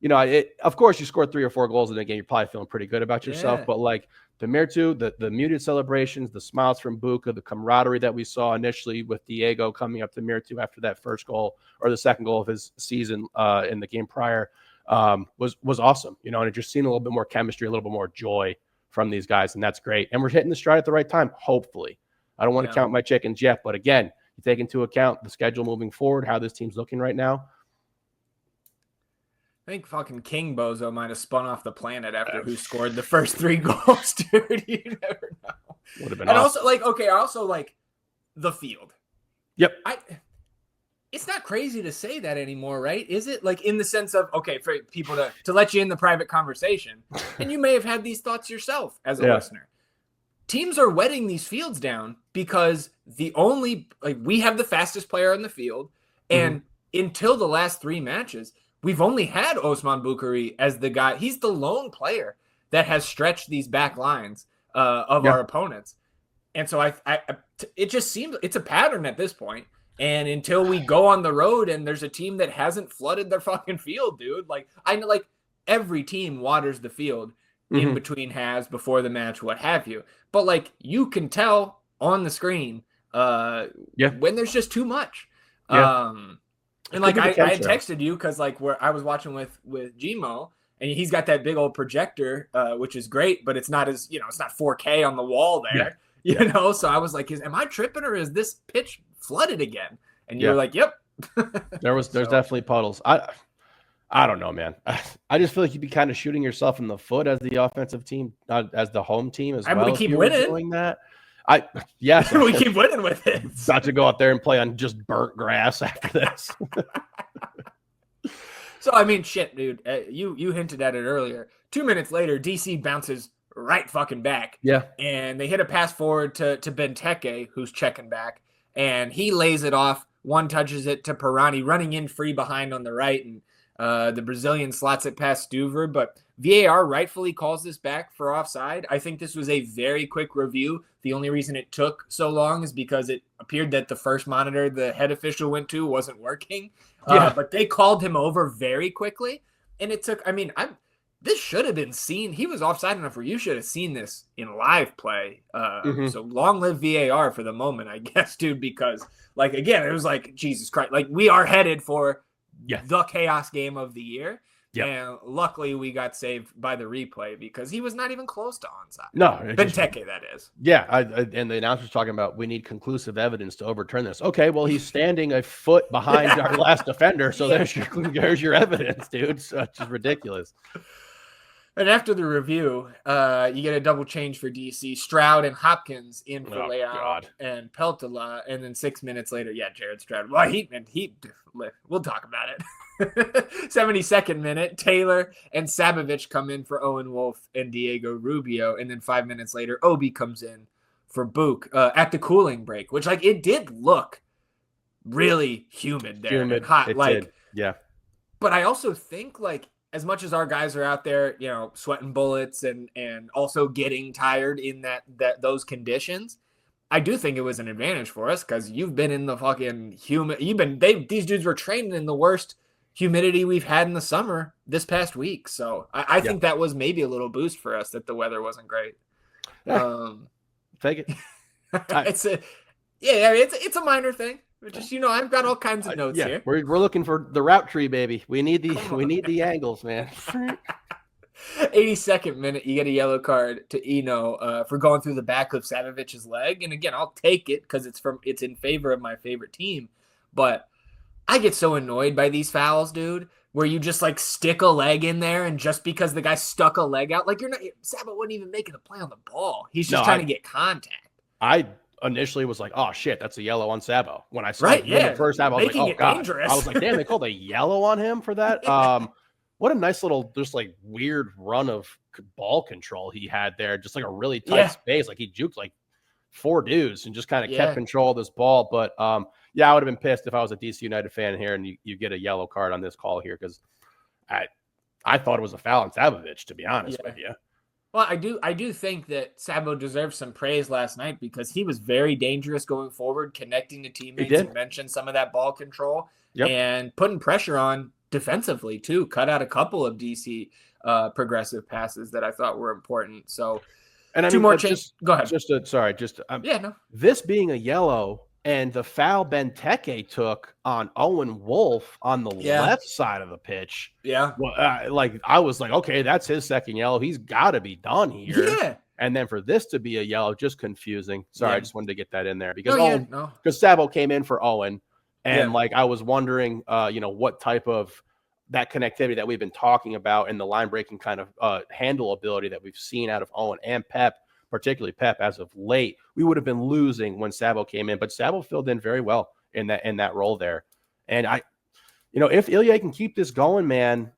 you know, of course you scored 3 or 4 goals in the game. You're probably feeling pretty good about yourself, but like the Mirtu, the muted celebrations, the smiles from Buka, the camaraderie that we saw initially with Diego coming up to Mirtu after that first goal or the second goal of his season in the game prior was awesome. You know, and it just seen a little bit more chemistry, a little bit more joy from these guys, and that's great. And we're hitting the stride at the right time, hopefully. I don't want to count my chickens yet, but again, you take into account the schedule moving forward, how this team's looking right now. I think fucking King Bozo might have spun off the planet after who scored the first 3 goals, dude. You never know. Would have been and awesome. I also like the field. Yep. It's not crazy to say that anymore, right? Is it? Like in the sense of, okay, for people to let you in the private conversation, and you may have had these thoughts yourself as a listener. Teams are wetting these fields down because we have the fastest player on the field, and until the last 3 matches, we've only had Osman Bukhari as the guy. He's the lone player that has stretched these back lines of our opponents. And so it just seems it's a pattern at this point. And until we go on the road and there's a team that hasn't flooded their fucking field, dude, like I know like every team waters the field in between halves, before the match, what have you. But like you can tell on the screen when there's just too much. And like I had texted you because like where I was watching with Gmo, and he's got that big old projector, which is great, but it's not as it's not 4K on the wall there, you know. So I was like, am I tripping or is this pitch flooded again? And you were like, yep. There's definitely puddles. I don't know, man. I just feel like you'd be kind of shooting yourself in the foot as the offensive team, as the home team as well. We keep winning. Doing that. We keep winning with it. About to go out there and play on just burnt grass after this. So I mean, shit, dude. You hinted at it earlier. 2 minutes later, DC bounces right fucking back. Yeah, and they hit a pass forward to Benteke, who's checking back, and he lays it off. One touches it to Pirani, running in free behind on the right, and the Brazilian slots it past Stuver, but VAR rightfully calls this back for offside. I think this was a very quick review. The only reason it took so long is because it appeared that the first monitor the head official went to wasn't working. But they called him over very quickly, and it took. I mean, this should have been seen. He was offside enough where you should have seen this in live play. So long live VAR for the moment, I guess, dude. Because like again, it was like Jesus Christ. Like we are headed for the chaos game of the year. Yep. And luckily we got saved by the replay because he was not even close to onside. No. Benteke, that is. Yeah. And the announcer's talking about we need conclusive evidence to overturn this. Okay, well, he's standing a foot behind our last defender. So there's your evidence, dude. So it's just ridiculous. And after the review, you get a double change for DC. Stroud and Hopkins in for Leao and Peltola. And then 6 minutes later, Jared Stroud. Well, we'll talk about it. 72nd minute, Taylor and Sabovic come in for Owen Wolf and Diego Rubio. And then 5 minutes later, Obi comes in for Book at the cooling break, which like it did look really humid there and hot. It did. Yeah. But I also think like as much as our guys are out there, sweating bullets and also getting tired in those conditions, I do think it was an advantage for us because you've been in the fucking these dudes were training in the worst humidity we've had in the summer this past week. So I think that was maybe a little boost for us that the weather wasn't great. Take it. It's a minor thing. Just I've got all kinds of notes here. We're looking for the route tree, baby. We need the angles, man. 82nd minute, you get a yellow card to Eno for going through the back of Savovic's leg. And again, I'll take it because it's in favor of my favorite team. But I get so annoyed by these fouls, dude, where you just like stick a leg in there, and just because the guy stuck a leg out, like Sabo wasn't even making a play on the ball. He's just trying to get contact. I initially was like, oh shit, that's a yellow on Sabo. When I saw it in the first half, I was like, oh god. Dangerous. I was like, damn, they called a yellow on him for that. What a nice little, just like weird run of ball control he had there. Just like a really tight space. Like he juked like 4 dudes and just kind of kept control of this ball. But I would have been pissed if I was a DC United fan here and you get a yellow card on this call here, because I thought it was a foul on Savovic, to be honest with you. Well, I do think that Sabo deserves some praise last night because he was very dangerous going forward, connecting to teammates. You mentioned some of that ball control and putting pressure on defensively too. Cut out a couple of DC progressive passes that I thought were important. So, and 2 more changes. Go ahead. This being a yellow and the foul Benteke took on Owen Wolf on the left side of the pitch. Yeah. Well, I was like, okay, that's his second yellow. He's got to be done here. Yeah. And then for this to be a yellow, just confusing. Sorry, I just wanted to get that in there because Sabo came in for Owen, and I was wondering, what type of that connectivity that we've been talking about and the line breaking kind of handle ability that we've seen out of Owen and Pep. Particularly Pep as of late, we would have been losing when Sabo came in, but Sabo filled in very well in that role there. And if Ilya can keep this going, man,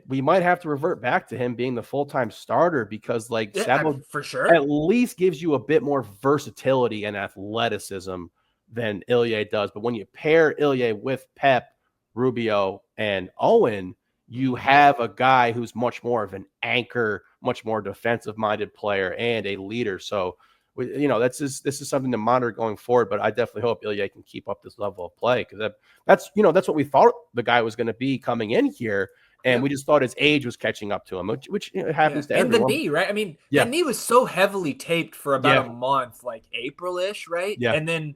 we might have to revert back to him being the full-time starter because Sabo for sure at least gives you a bit more versatility and athleticism than Ilya does. But when you pair Ilya with Pep, Rubio, and Owen, you have a guy who's much more of an anchor, much more defensive-minded player and a leader. So, this is something to monitor going forward. But I definitely hope Ilya can keep up this level of play because that's what we thought the guy was going to be coming in here, and we just thought his age was catching up to him, which happens to everyone. And the knee, right? I mean, the knee was so heavily taped for about a month, like April-ish, right? Yeah. And then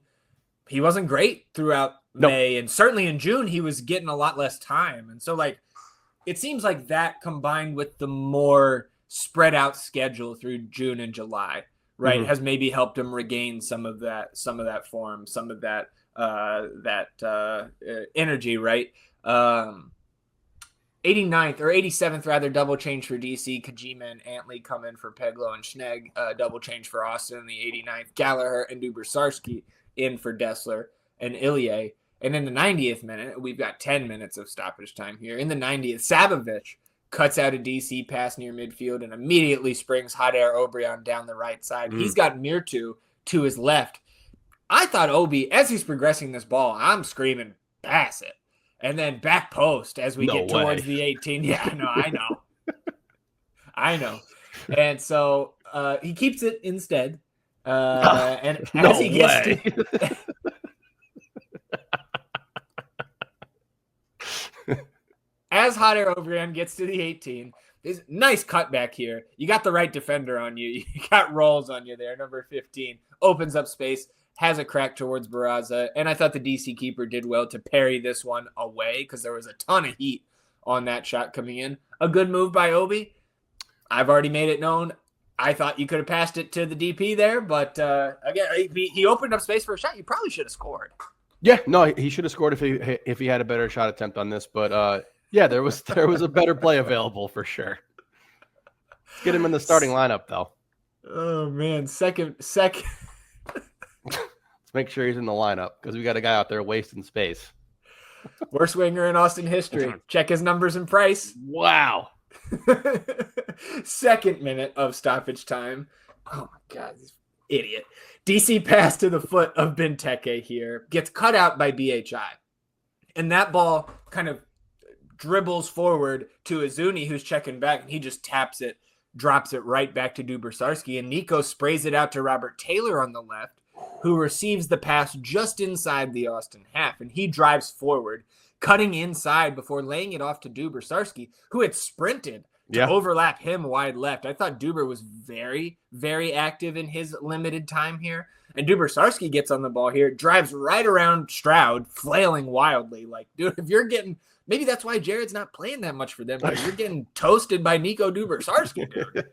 he wasn't great throughout May, and certainly in June he was getting a lot less time, and so it seems like that combined with the more spread out schedule through June and July, right, has maybe helped him regain some of that form, some of that energy, right? 89th or 87th rather, double change for DC. Kajima and Antley come in for Peglo and Schnegg. Double change for Austin in the 89th. Gallagher and Dubrsarski in for Dessler and Ilya. And in the 90th minute, we've got 10 minutes of stoppage time here. In the 90th, Savovic cuts out a DC pass near midfield and immediately springs Hader Obrian down the right side. He's got Mirtu to his left. I thought Obi, as he's progressing this ball, I'm screaming, pass it. And then back post as we get towards the 18. Yeah, no, I know. And so he keeps it instead. And as he gets to... As Hader Obrian gets to the 18, there's nice cutback here. You got the right defender on you. You got Rolls on you there. Number 15 opens up space, has a crack towards Barraza. And I thought the DC keeper did well to parry this one away because there was a ton of heat on that shot coming in. A good move by Obi. I've already made it known. I thought you could have passed it to the DP there, but again, he opened up space for a shot. You probably should have scored. Yeah, no, he should have scored if he had a better shot attempt on this, but yeah, there was a better play available for sure. Let's get him in the starting lineup though. Oh man, second. Let's make sure he's in the lineup because we got a guy out there wasting space. Worst winger in Austin history. Check his numbers and price. Wow. Second minute of stoppage time. Oh my God, this idiot. DC pass to the foot of Benteke here. Gets cut out by BHI. And that ball kind of dribbles forward to Izuni, who's checking back, and he just taps it, drops it right back to Dubrsarski, and Nico sprays it out to Robert Taylor on the left, who receives the pass just inside the Austin half, and he drives forward, cutting inside before laying it off to Dubrsarski, who had sprinted to overlap him wide left. I thought Duber was very, very active in his limited time here. And Dubrsarski gets on the ball here, drives right around Stroud, flailing wildly. Like, dude, if you're getting – maybe that's why Jared's not playing that much for them. But you're getting toasted by Nico Dubrsarski, dude.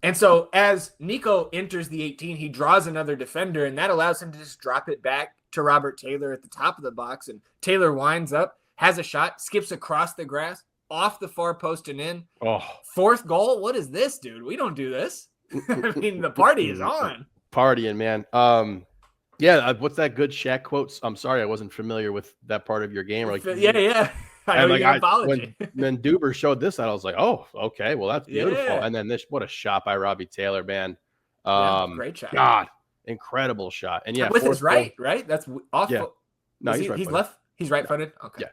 And so as Nico enters the 18, he draws another defender, and that allows him to just drop it back to Robert Taylor at the top of the box. And Taylor winds up, has a shot, skips across the grass, off the far post and in. Oh. Fourth goal? What is this, dude? We don't do this. I mean, the party is on. Partying, man. What's that good Shaq quote? I'm sorry, I wasn't familiar with that part of your game. Like, yeah. I know your apology. When Duber showed this, I was like, oh, okay, well, that's beautiful. Yeah. And then what a shot by Robbie Taylor, man. Great shot. God, incredible shot. And with his right? That's off. Yeah. No, he's left. He's right-footed. Okay. Yeah.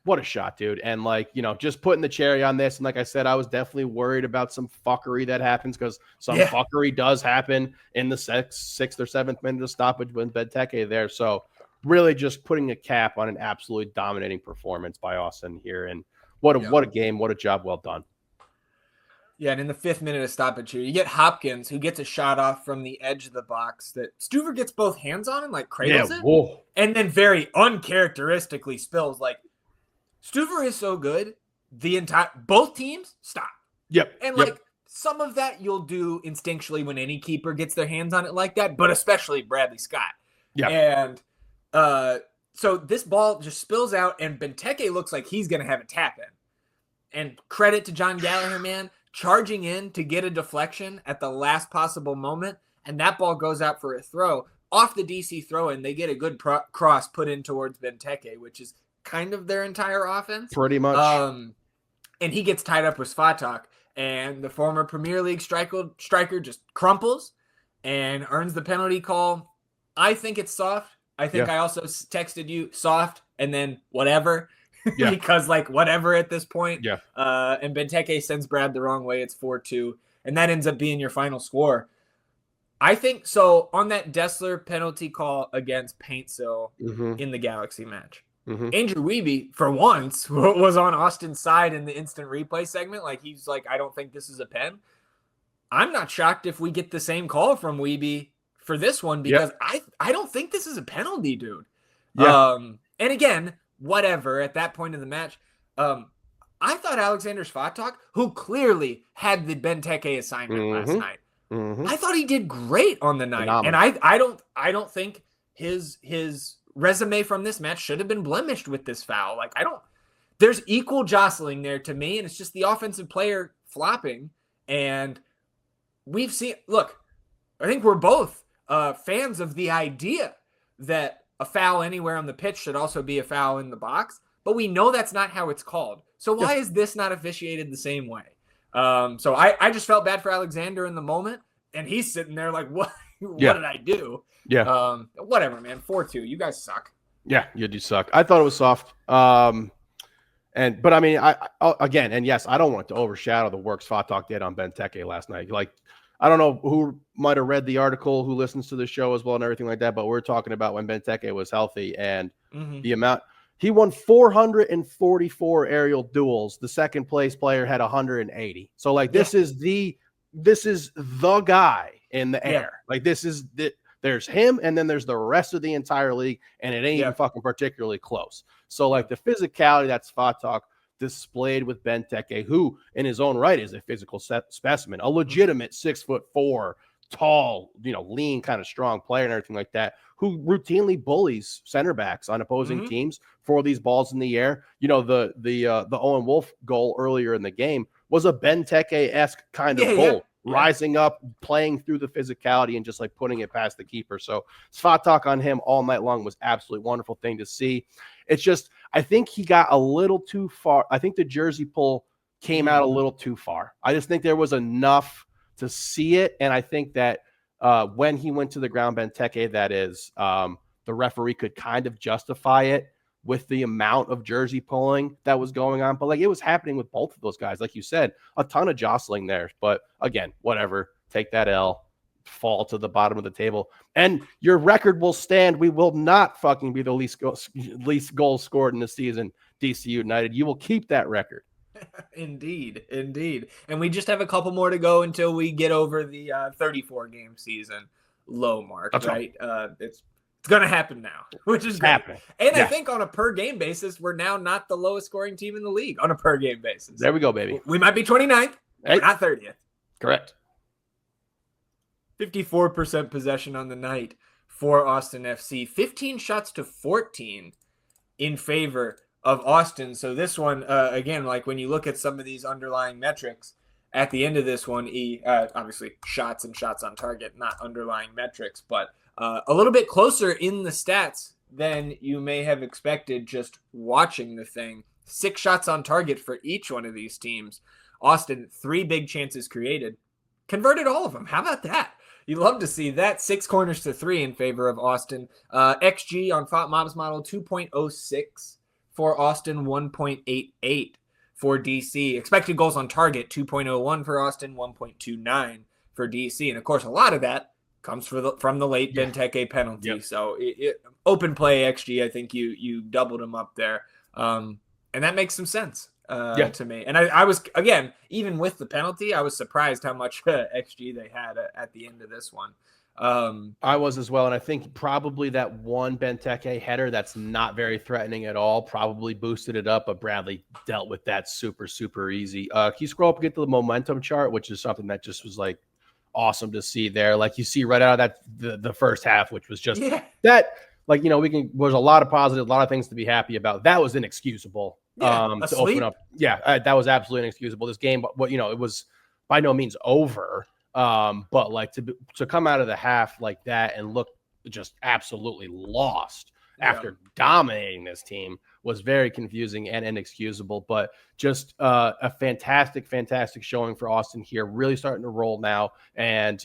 What a shot, dude. And just putting the cherry on this. And like I said, I was definitely worried about some fuckery that happens because some fuckery does happen in the sixth or seventh minute of stoppage when Benteke there. So really just putting a cap on an absolutely dominating performance by Austin here. And what a game, what a job well done. Yeah, and in the 5th minute of stoppage here, you get Hopkins, who gets a shot off from the edge of the box that Stuver gets both hands on and cradles it. Whoa. And then very uncharacteristically spills. Stuver is so good, both teams stop. Yep. And some of that you'll do instinctually when any keeper gets their hands on it like that, but especially Bradley Scott. Yeah. And so this ball just spills out, and Benteke looks like he's going to have a tap in. And credit to John Gallagher, man, charging in to get a deflection at the last possible moment, and that ball goes out for a throw. Off the DC throw-in, they get a good cross put in towards Benteke, which is kind of their entire offense. Pretty much. And he gets tied up with Svatok, and the former Premier League striker just crumples and earns the penalty call. I think it's soft. I think I also texted you soft and then whatever. Yeah. Because whatever at this point. Yeah. And Benteke sends Brad the wrong way. It's 4-2. And that ends up being your final score. I think so on that Dessler penalty call against Paintsill in the Galaxy match. Andrew Wiebe, for once, was on Austin's side in the instant replay segment. He's I don't think this is a pen. I'm not shocked if we get the same call from Wiebe for this one because I don't think this is a penalty, dude. Yeah. And again, whatever, at that point in the match, I thought Alexander Svatok, who clearly had the Benteke assignment last night, I thought he did great on the night. Phenomenal. And I don't think his resume from this match should have been blemished with this foul. There's equal jostling there to me, and it's just the offensive player flopping. And we've seen, I think we're both fans of the idea that a foul anywhere on the pitch should also be a foul in the box, but we know that's not how it's called. So why is this not officiated the same way? So I just felt bad for Alexander in the moment, and he's sitting there what did I do? Yeah. Whatever, man. 4-2. You guys suck. Yeah, you do suck. I thought it was soft. But I mean, I again, and yes, I don't want to overshadow the work Svatok did on Benteke last night. I don't know who might have read the article, who listens to the show as well and everything like that, but we're talking about when Benteke was healthy and the amount. He won 444 aerial duels. The second place player had 180. So this is the guy in the air. There's him, and then there's the rest of the entire league, and it ain't even fucking particularly close. So the physicality that Svatok displayed with Benteke, who in his own right is a physical specimen, a legitimate 6'4", tall, lean, kind of strong player and everything like that, who routinely bullies center backs on opposing teams for these balls in the air. The Owen Wolf goal earlier in the game was a Benteke-esque kind of goal. Rising up, playing through the physicality, and just putting it past the keeper. So Svatok on him all night long was absolutely wonderful thing to see. It's just, I think he got a little too far. I think the jersey pull came out a little too far. I just think there was enough to see it. And I think that when he went to the ground, Benteke, that is, the referee could kind of justify it. with the amount of jersey pulling that was going on. But like, it was happening with both of those guys. Like you said, a ton of jostling there. But again, whatever, take that L, fall to the bottom of the table, and your record will stand. We will not fucking be the least goals scored in the season, DC United. You will keep that record. Indeed. And we just have a couple more to go until we get over the 34 game season low mark. That's right. It's going to happen now, which is happening. And I think on a per game basis, we're now not the lowest scoring team in the league on a per game basis. There we go, baby. We might be 29th, we're not 30th. Correct. 54% possession on the night for Austin FC, 15 shots to 14 in favor of Austin. So this one, again, like when you look at some of these underlying metrics at the end of this one, obviously shots and shots on target, not underlying metrics, but a little bit closer in the stats than you may have expected just watching the thing. 6 shots on target for each one of these teams. Austin, 3 big chances created, converted all of them. How about that? You love to see that. 6 corners to 3 in favor of Austin. XG on Mob's model, 2.06 for Austin, 1.88 for DC. Expected goals on target, 2.01 for Austin, 1.29 for DC. And of course, a lot of that comes from the late Benteke penalty. Yep. So open play XG, I think you doubled him up there. And that makes some sense to me. And I was, again, even with the penalty, I was surprised how much XG they had at the end of this one. I was as well. And I think probably that one Benteke header that's not very threatening at all probably boosted it up, but Bradley dealt with that super, super easy. Can you scroll up and get to the momentum chart, which is something that just was like awesome to see there. Like you see right out of that, the first half, which was just that, like, was a lot of positive, a lot of things to be happy about. That was inexcusable to open up. Yeah, that was absolutely inexcusable. This game, it was by no means over. But like to come out of the half like that and look just absolutely lost after dominating this team was very confusing and inexcusable, but just a fantastic showing for Austin here, really starting to roll now. And,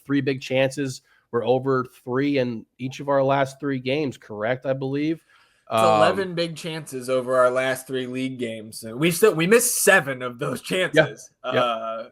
3 big chances. We're over 3 in each of our last 3 games, correct? I believe. It's 11 big chances over our last 3 league games. We missed 7 of those chances.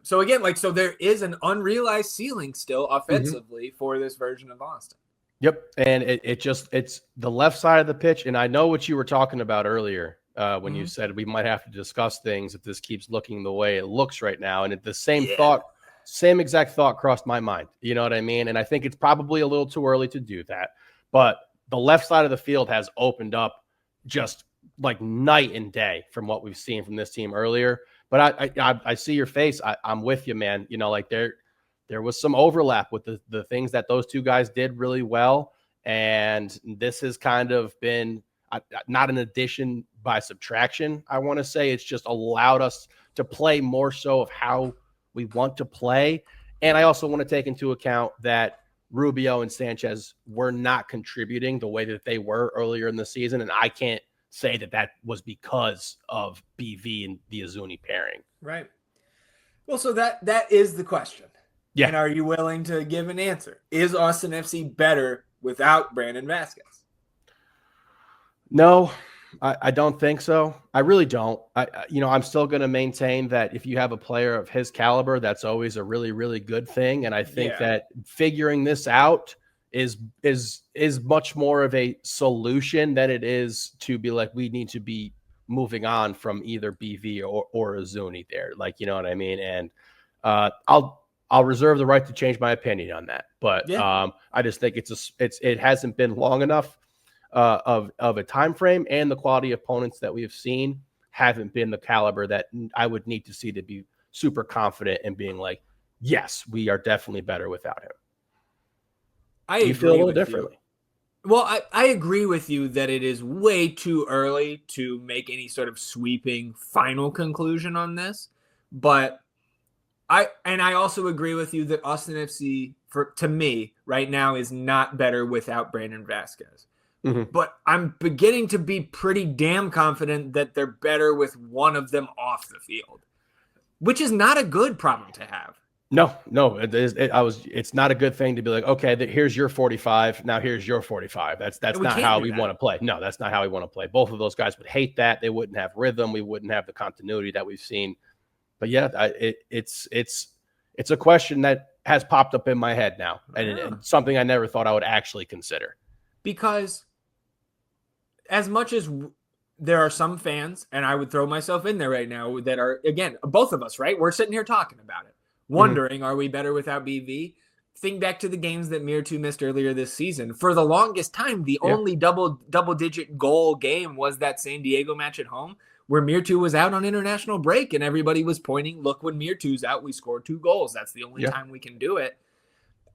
So again, so there is an unrealized ceiling still offensively for this version of Austin. Yep. And it's the left side of the pitch. And I know what you were talking about earlier when you said we might have to discuss things if this keeps looking the way it looks right now. And the same exact thought crossed my mind. You know what I mean? And I think it's probably a little too early to do that. But the left side of the field has opened up just like night and day from what we've seen from this team earlier. But I see your face. I'm with you, man. There was some overlap with the things that those 2 guys did really well. And this has kind of been not an addition by subtraction. I want to say it's just allowed us to play more so of how we want to play. And I also want to take into account that Rubio and Sanchez were not contributing the way that they were earlier in the season. And I can't say that was because of BV and the Azuni pairing. Right. Well, so that is the question. Yeah. And are you willing to give an answer? Is Austin FC better without Brandon Vasquez? No, I don't think so. I really don't. I'm still going to maintain that if you have a player of his caliber, that's always a really, really good thing. And I think that figuring this out is much more of a solution than it is to be like, we need to be moving on from either BV or Azuni there. Like, you know what I mean? And I'll reserve the right to change my opinion on that. But I just think it hasn't been long enough of a time frame, and the quality of opponents that we have seen haven't been the caliber that I would need to see to be super confident in being like, yes, we are definitely better without him. You feel a little differently. Well, I agree with you that it is way too early to make any sort of sweeping final conclusion on this. But I also agree with you that Austin FC, to me, right now is not better without Brandon Vasquez. Mm-hmm. But I'm beginning to be pretty damn confident that they're better with one of them off the field, which is not a good problem to have. No, it's not a good thing to be like, okay, here's your 45. Now here's your 45. That's And we not can't how do we that. want to play. No, that's not how we want to play. Both of those guys would hate that. They wouldn't have rhythm. We wouldn't have the continuity that we've seen. But yeah, it's a question that has popped up in my head now, and something I never thought I would actually consider. Because as much as there are some fans, and I would throw myself in there right now, that are, again, both of us, right? We're sitting here talking about it, wondering, are we better without BV? Think back to the games that Mirtu missed earlier this season. For the longest time, the only double-digit goal game was that San Diego match at home, where Mirtu was out on international break, and everybody was pointing, look, when Mirtu's out, we scored 2 goals. That's the only time we can do it.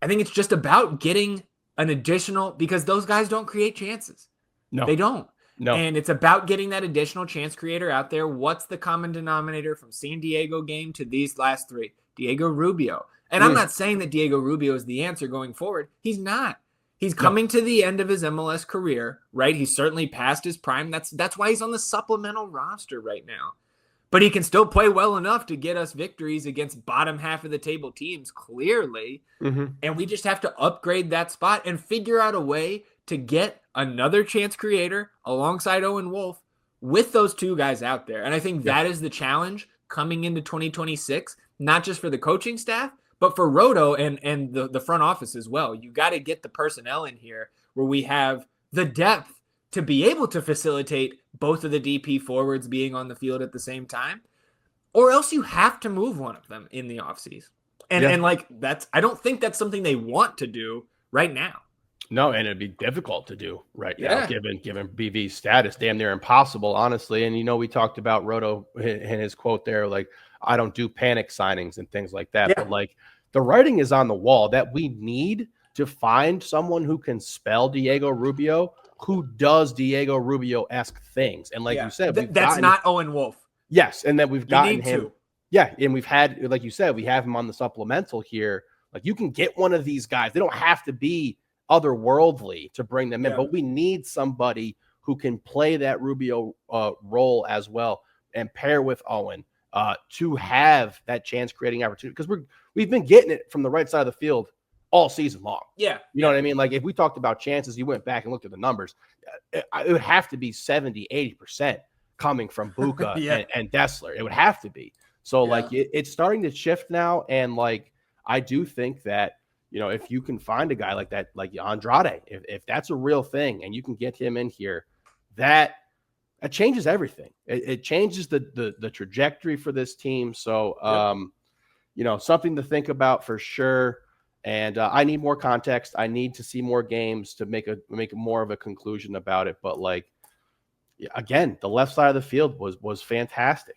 I think it's just about getting an additional, because those guys don't create chances. No, they don't. No. And it's about getting that additional chance creator out there. What's the common denominator from San Diego game to these last 3? Diego Rubio. And I'm not saying that Diego Rubio is the answer going forward. He's not. He's coming to the end of his MLS career, right? He's certainly past his prime. That's why he's on the supplemental roster right now. But he can still play well enough to get us victories against bottom half of the table teams, clearly. And we just have to upgrade that spot and figure out a way to get another chance creator alongside Owen Wolf with those 2 guys out there. And I think that is the challenge coming into 2026, not just for the coaching staff, but for Roto and the front office as well. You got to get the personnel in here where we have the depth to be able to facilitate both of the DP forwards being on the field at the same time, or else you have to move one of them in the offseason. And like, I don't think that's something they want to do right now. No, and it'd be difficult to do right now, given BV's status, damn near impossible, honestly. And, we talked about Roto in his quote there, like, I don't do panic signings and things like that. But, like, the writing is on the wall that we need to find someone who can spell Diego Rubio, who does Diego Rubio-esque things. And like you said, that's not Owen Wolf. Yes, and then we've gotten him. To. Yeah, and we've had, like you said, we have him on the supplemental here. Like, you can get one of these guys. They don't have to be otherworldly to bring them in, but we need somebody who can play that Rubio role as well and pair with Owen to have that chance creating opportunity, because we've been getting it from the right side of the field all season long. You know what I mean? Like, if we talked about chances, you went back and looked at the numbers, it would have to be 70-80% coming from Buka and Dessler. It would have to be. So like it's starting to shift now, and like I do think that, if you can find a guy like that, like Andrade, if that's a real thing and you can get him in here, that changes everything. It changes the trajectory for this team. So, something to think about for sure. And I need more context. I need to see more games to make more of a conclusion about it. But like, again, the left side of the field was fantastic.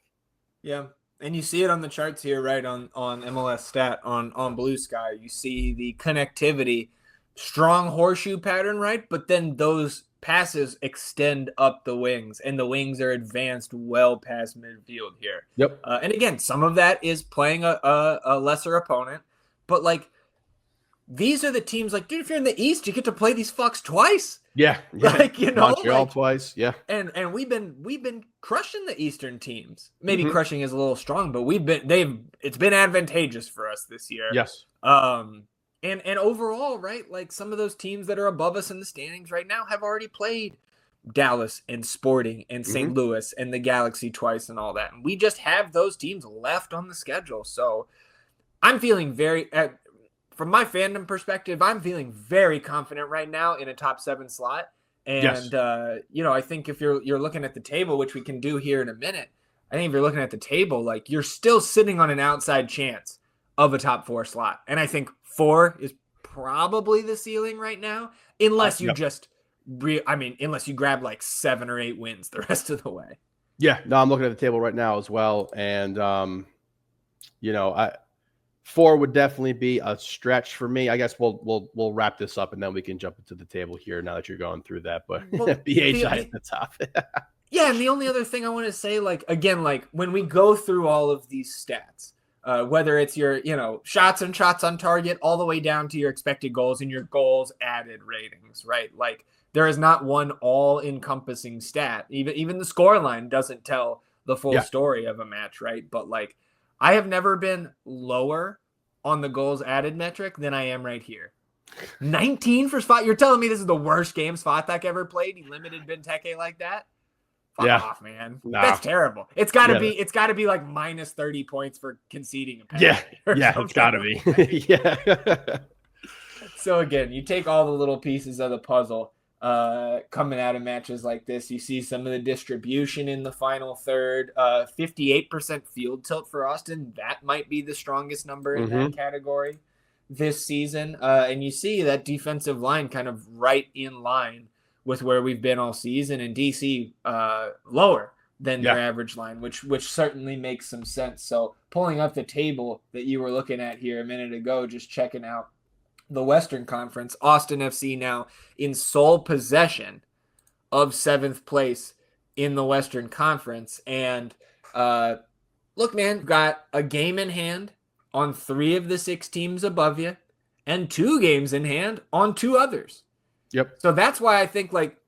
Yeah. And you see it on the charts here, right, on MLS Stat, on Blue Sky. You see the connectivity, strong horseshoe pattern, right? But then those passes extend up the wings, and the wings are advanced well past midfield here. Yep. And again, some of that is playing a lesser opponent. But, like, these are the teams, like, dude, if you're in the East, you get to play these fucks twice. Yeah. Like, Montreal twice. Yeah. And we've been crushing the Eastern teams. Maybe crushing is a little strong, but it's been advantageous for us this year. Yes. And overall, right, like some of those teams that are above us in the standings right now have already played Dallas and Sporting and St. Louis and the Galaxy twice and all that. And we just have those teams left on the schedule. So I'm feeling from my fandom perspective, I'm feeling very confident right now in a top 7 slot. And, I think if you're looking at the table, which we can do here in a minute, I think if you're looking at the table, like, you're still sitting on an outside chance of a top 4 slot. And I think 4 is probably the ceiling right now, unless you unless you grab like 7 or 8 wins the rest of the way. Yeah, no, I'm looking at the table right now as well. And, 4 would definitely be a stretch for me. I guess we'll wrap this up and then we can jump into the table here now that you're going through that. But BHI at the top. Yeah, and the only other thing I want to say, like, again, like when we go through all of these stats, whether it's your shots and shots on target all the way down to your expected goals and your goals added ratings, right? Like, there is not one all-encompassing stat. Even the scoreline doesn't tell the full story of a match, right? But like, I have never been lower on the goals added metric than I am right here. 19 for Spot. You're telling me this is the worst game Svatek ever played? He limited Benteke like that? Fuck off, man. Nah. That's terrible. It's gotta be like minus 30 points for conceding a penalty. It's gotta be. Yeah. So again, you take all the little pieces of the puzzle coming out of matches like this. You see some of the distribution in the final third. 58% field tilt for Austin. That might be the strongest number in that category this season. And you see that defensive line kind of right in line with where we've been all season, and DC lower than their average line, which certainly makes some sense. So pulling up the table that you were looking at here a minute ago, just checking out the Western Conference, Austin FC now in sole possession of 7th place in the Western Conference. And look, man, got a game in hand on 3 of the 6 teams above you and 2 games in hand on 2 others. Yep. So that's why I think, like,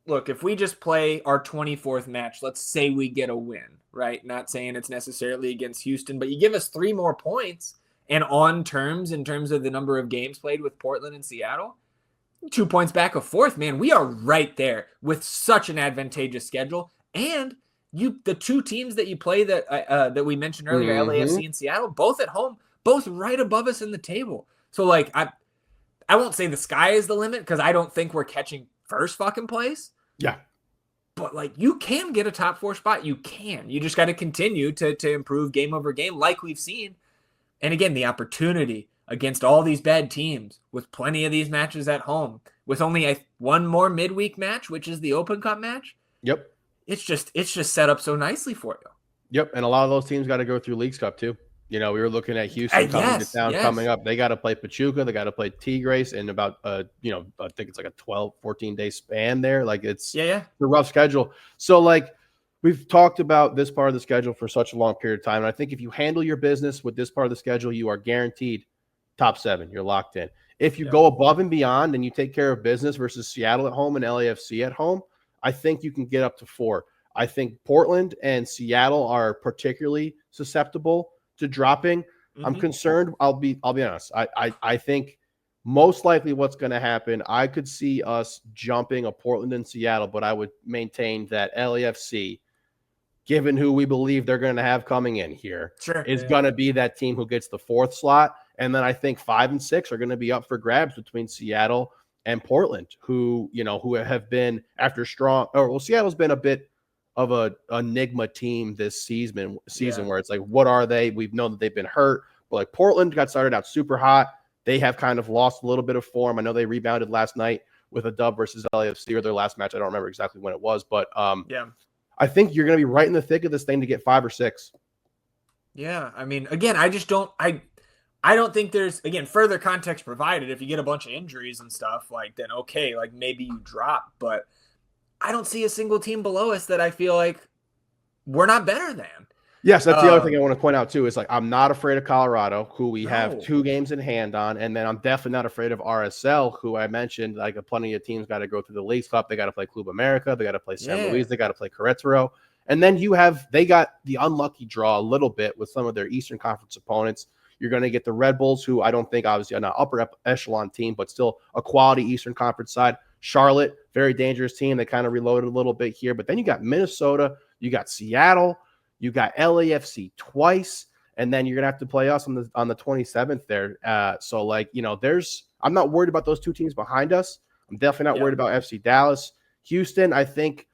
look, if we just play our 24th match, let's say we get a win, right? Not saying it's necessarily against Houston, but you give us 3 more points and on terms in terms of the number of games played with Portland and Seattle, 2 points back of 4th, man. We are right there with such an advantageous schedule. And the 2 teams that you play that we mentioned earlier, LAFC and Seattle, both at home, both right above us in the table. So, like, I won't say the sky is the limit because I don't think we're catching first fucking place. Yeah. But, like, you can get a top 4 spot. You can. You just got to continue to improve game over game like we've seen. And again, the opportunity against all these bad teams with plenty of these matches at home with only one more midweek match, which is the Open Cup match. Yep. It's just set up so nicely for you. Yep. And a lot of those teams got to go through Leagues Cup too. You know, we were looking at Houston coming up. They got to play Pachuca. They got to play Tigres in about, I think it's like a 12, 14-day span there. Like it's a rough schedule. So, like, we've talked about this part of the schedule for such a long period of time. And I think if you handle your business with this part of the schedule, you are guaranteed top 7. You're locked in. If you go above and beyond and you take care of business versus Seattle at home and LAFC at home, I think you can get up to 4. I think Portland and Seattle are particularly susceptible to dropping. I'm concerned. I'll be honest. I think most likely what's going to happen, I could see us jumping a Portland and Seattle, but I would maintain that LAFC, given who we believe they're going to have coming in here, is going to be that team who gets the 4th slot. And then I think 5 and 6 are going to be up for grabs between Seattle and Portland, who have been after Seattle's been a bit of a enigma team this season where it's like, what are they? We've known that they've been hurt, but like Portland got started out super hot. They have kind of lost a little bit of form. I know they rebounded last night with a dub versus LAFC or their last match. I don't remember exactly when it was, but I think you're going to be right in the thick of this thing to get 5 or 6. Yeah. I mean, again, I don't think there's, again, further context provided. If you get a bunch of injuries and stuff, like, then okay, like maybe you drop, but I don't see a single team below us that I feel like we're not better than. Yes, that's the other thing I want to point out too, is like, I'm not afraid of Colorado, who we have 2 games in hand on. And then I'm definitely not afraid of RSL, who I mentioned, like, plenty of teams got to go through the Leagues Cup. They got to play Club America. They got to play San Luis. They got to play Querétaro. And then they got the unlucky draw a little bit with some of their Eastern Conference opponents. You're going to get the Red Bulls, who I don't think obviously are an upper echelon team, but still a quality Eastern Conference side. Charlotte, very dangerous team. They kind of reloaded a little bit here. But then you got Minnesota, you got Seattle, you got LAFC twice, and then you're going to have to play us on the 27th there. So, like, I'm not worried about those 2 teams behind us. I'm definitely not worried about FC Dallas. Houston, I think,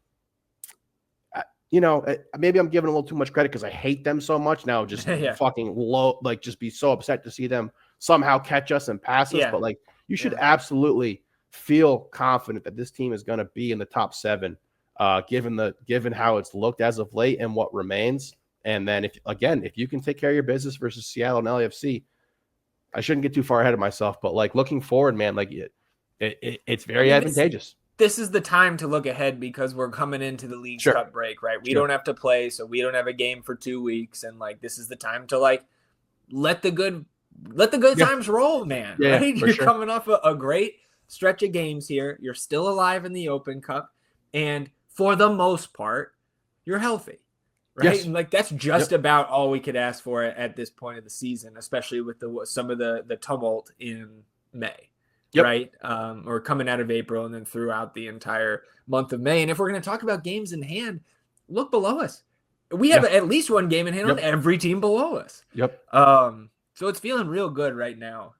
maybe I'm giving a little too much credit because I hate them so much now. Just fucking low, like, just be so upset to see them somehow catch us and pass us. But, like, you should absolutely feel confident that this team is going to be in the top 7, given how it's looked as of late and what remains. And then if you can take care of your business versus Seattle and LAFC, I shouldn't get too far ahead of myself, but like looking forward, man, like it's very advantageous. This is the time to look ahead because we're coming into the Leagues Cup break, right? We don't have to play, so we don't have a game for 2 weeks, and like this is the time to like let the good times roll, man. Right? You're coming off a great stretch of games here. You're still alive in the Open Cup, and for the most part, you're healthy. right? Yes. And like that's just about all we could ask for at this point of the season, especially with some of the tumult in May, right? Or coming out of April and then throughout the entire month of May. And if we're going to talk about games in hand, look below us. We have at least one game in hand on every team below us. So it's feeling real good right now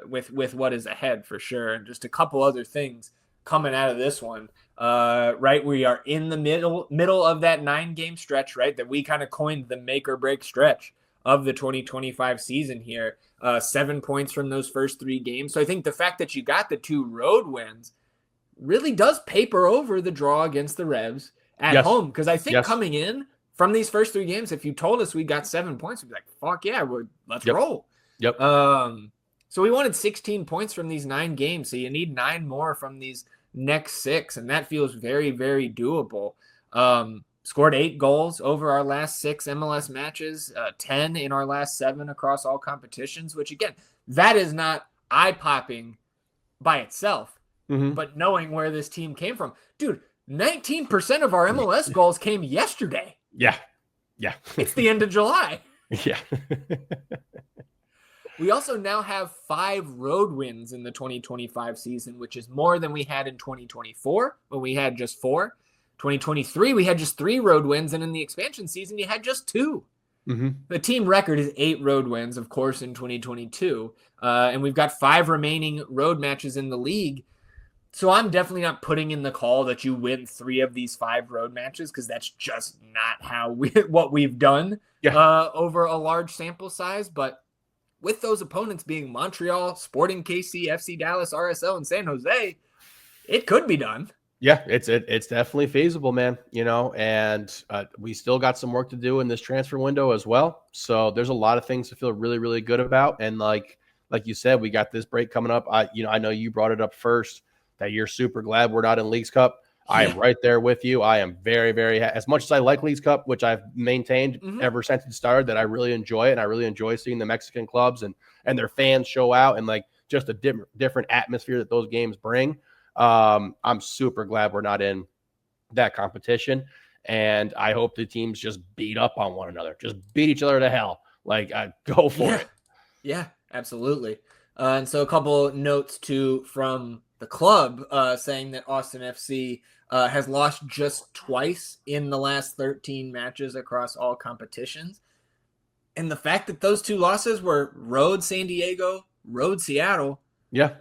with what is ahead for sure. And just a couple other things coming out of this one. Right, we are in the middle of that 9-game stretch, right? That we kind of coined the make or break stretch of the 2025 season here. 7 points from those first 3 games. So I think the fact that you got the 2 road wins really does paper over the draw against the Revs at home. Because I think coming in from these first 3 games, if you told us we got 7 points, we'd be like, fuck yeah, let's roll. So we wanted 16 points from these 9 games. So you need 9 more from these next 6. And that feels very, very doable. Scored 8 goals over our last 6 MLS matches, 10 in our last 7 across all competitions, which again, that is not eye-popping by itself. But knowing where this team came from, dude, 19% of our MLS goals came yesterday. Yeah. It's the end of July. Yeah. We also now have 5 road wins in the 2025 season, which is more than we had in 2024 when we had just 4. 2023, we had just 3 road wins, and in the expansion season, you had just 2. The team record is 8 road wins, of course, in 2022, and we've got 5 remaining road matches in the league. So I'm definitely not putting in the call that you win 3 of these 5 road matches, because that's just not what we've done over a large sample size. But with those opponents being Montreal, Sporting KC, FC Dallas, RSL, and San Jose, it could be done. Yeah, it's definitely feasible, man. And we still got some work to do in this transfer window as well. So there's a lot of things to feel really, really good about. And like you said, we got this break coming up. I know you brought it up first that you're super glad we're not in Leagues Cup. I am right there with you. I am very, very as much as I like Leagues Cup, which I've maintained ever since it started, that I really enjoy it. And I really enjoy seeing the Mexican clubs and their fans show out, and like just a different atmosphere that those games bring. I'm super glad we're not in that competition, and I hope the teams just beat up on one another, just beat each other to hell. Like, go for it. Yeah, absolutely. And so a couple notes too from the club saying that Austin FC has lost just twice in the last 13 matches across all competitions. And the fact that those 2 losses were road San Diego, road Seattle. Yeah.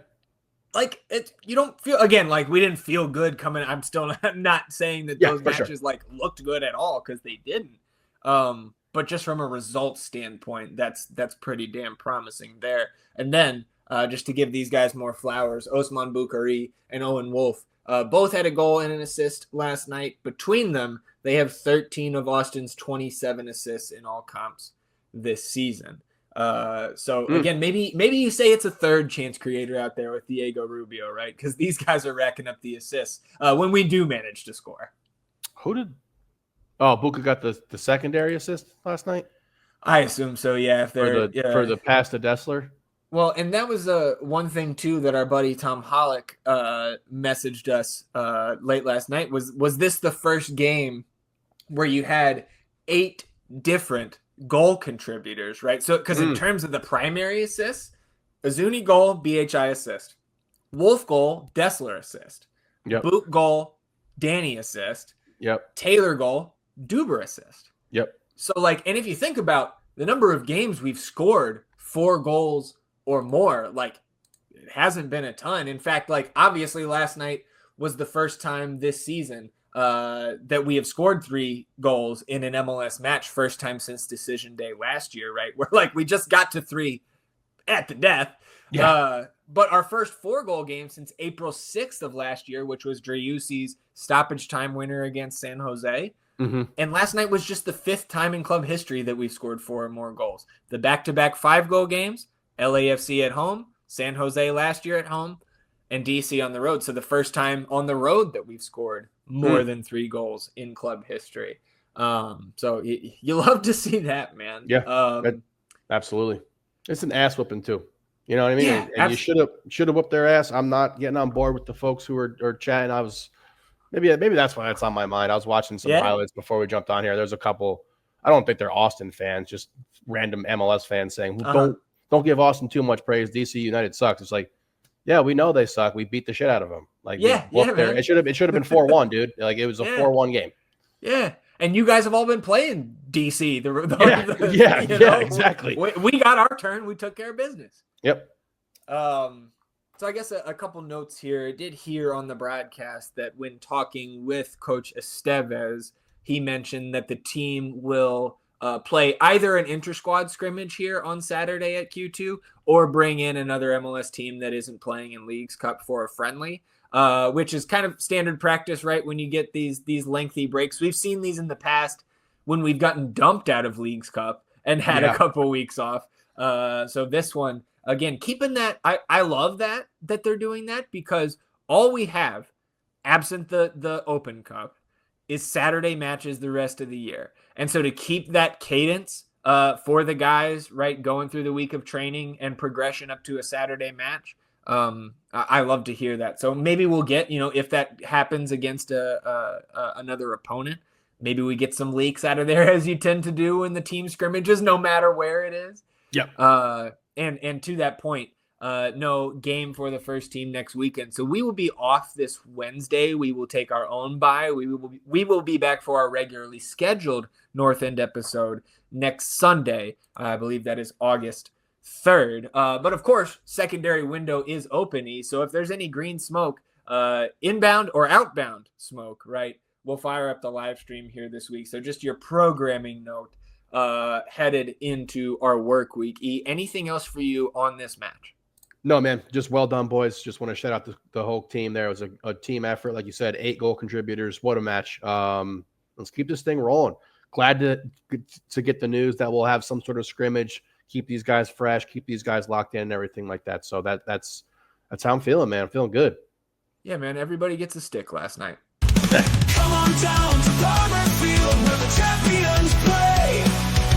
Like, you don't feel, again, like we didn't feel good coming. I'm still not saying that those matches like looked good at all, because they didn't. But just from a results standpoint, that's pretty damn promising there. And then just to give these guys more flowers, Osman Bukhari and Owen Wolf both had a goal and an assist last night. Between them, they have 13 of Austin's 27 assists in all comps this season. So again, maybe you say it's a third chance creator out there with Diego Rubio, right? Because these guys are racking up the assists when we do manage to score. Buka got the secondary assist last night? I assume so, yeah. If they're for the pass to Dessler. Well, and that was one thing too that our buddy Tom Hollick messaged us late last night. Was this the first game where you had 8 different goal contributors, right? So, because in terms of the primary assists, Azuni goal, BHI assist. Wolf goal, Dessler assist. Boot goal, Danny assist. Taylor goal, Duber assist. So, like, and if you think about the number of games we've scored 4 goals or more, like, it hasn't been a ton. In fact, like, obviously last night was the first time this season that we have scored 3 goals in an MLS match, first time since decision day last year, right? Where like we just got to 3 at the death. But our first 4-goal game since April 6th of last year, which was Driussi's stoppage time winner against San Jose. And last night was just the 5th time in club history that we've scored 4 or more goals. The back-to-back 5-goal games, LAFC at home, San Jose last year at home, and DC on the road. So the first time on the road that we've scored more than 3 goals in club history. So you love to see that, man. Absolutely. It's an ass whooping too. You know what I mean? Yeah, and you should have whooped their ass. I'm not getting on board with the folks who are chatting. I was maybe that's why it's on my mind. I was watching some highlights before we jumped on here. There's a couple I don't think they're Austin fans, just random MLS fans saying, well, don't give Austin too much praise. DC United sucks. It's like, yeah, we know they suck. We beat the shit out of them. Like, man. It should have been 4-1, dude. Like, it was a 4-1 game. Yeah. And you guys have all been playing DC. Exactly. We got our turn. We took care of business. Yep. So I guess a couple notes here. I did hear on the broadcast that when talking with Coach Estevez, he mentioned that the team will play either an inter-squad scrimmage here on Saturday at Q2 or bring in another MLS team that isn't playing in Leagues Cup for a friendly, which is kind of standard practice, right? When you get these lengthy breaks. We've seen these in the past when we've gotten dumped out of Leagues Cup and had a couple weeks off. So this one, again, keeping that, I love that they're doing that, because all we have, absent the Open Cup, is Saturday matches the rest of the year. And so to keep that cadence for the guys, right, going through the week of training and progression up to a Saturday match, I love to hear that. So maybe we'll get, if that happens against another opponent, maybe we get some leaks out of there, as you tend to do in the team scrimmages, no matter where it is. Yep. And to that point, no game for the first team next weekend. So we will be off this Wednesday. We will take our own bye. We will be back for our regularly scheduled North End episode next Sunday. I believe that is August 3rd. But of course, secondary window is open. So if there's any green smoke, inbound or outbound smoke, right, we'll fire up the live stream here this week. So just your programming note headed into our work week. Anything else for you on this match? No, man, just well done, boys. Just want to shout out the whole team there. It was a team effort. Like you said, 8 goal contributors. What a match. Let's keep this thing rolling. Glad to get the news that we'll have some sort of scrimmage, keep these guys fresh, keep these guys locked in and everything like that. So that's how I'm feeling, man. I'm feeling good. Yeah, man, everybody gets a stick last night. Come on down to Farmer Field where the champions play.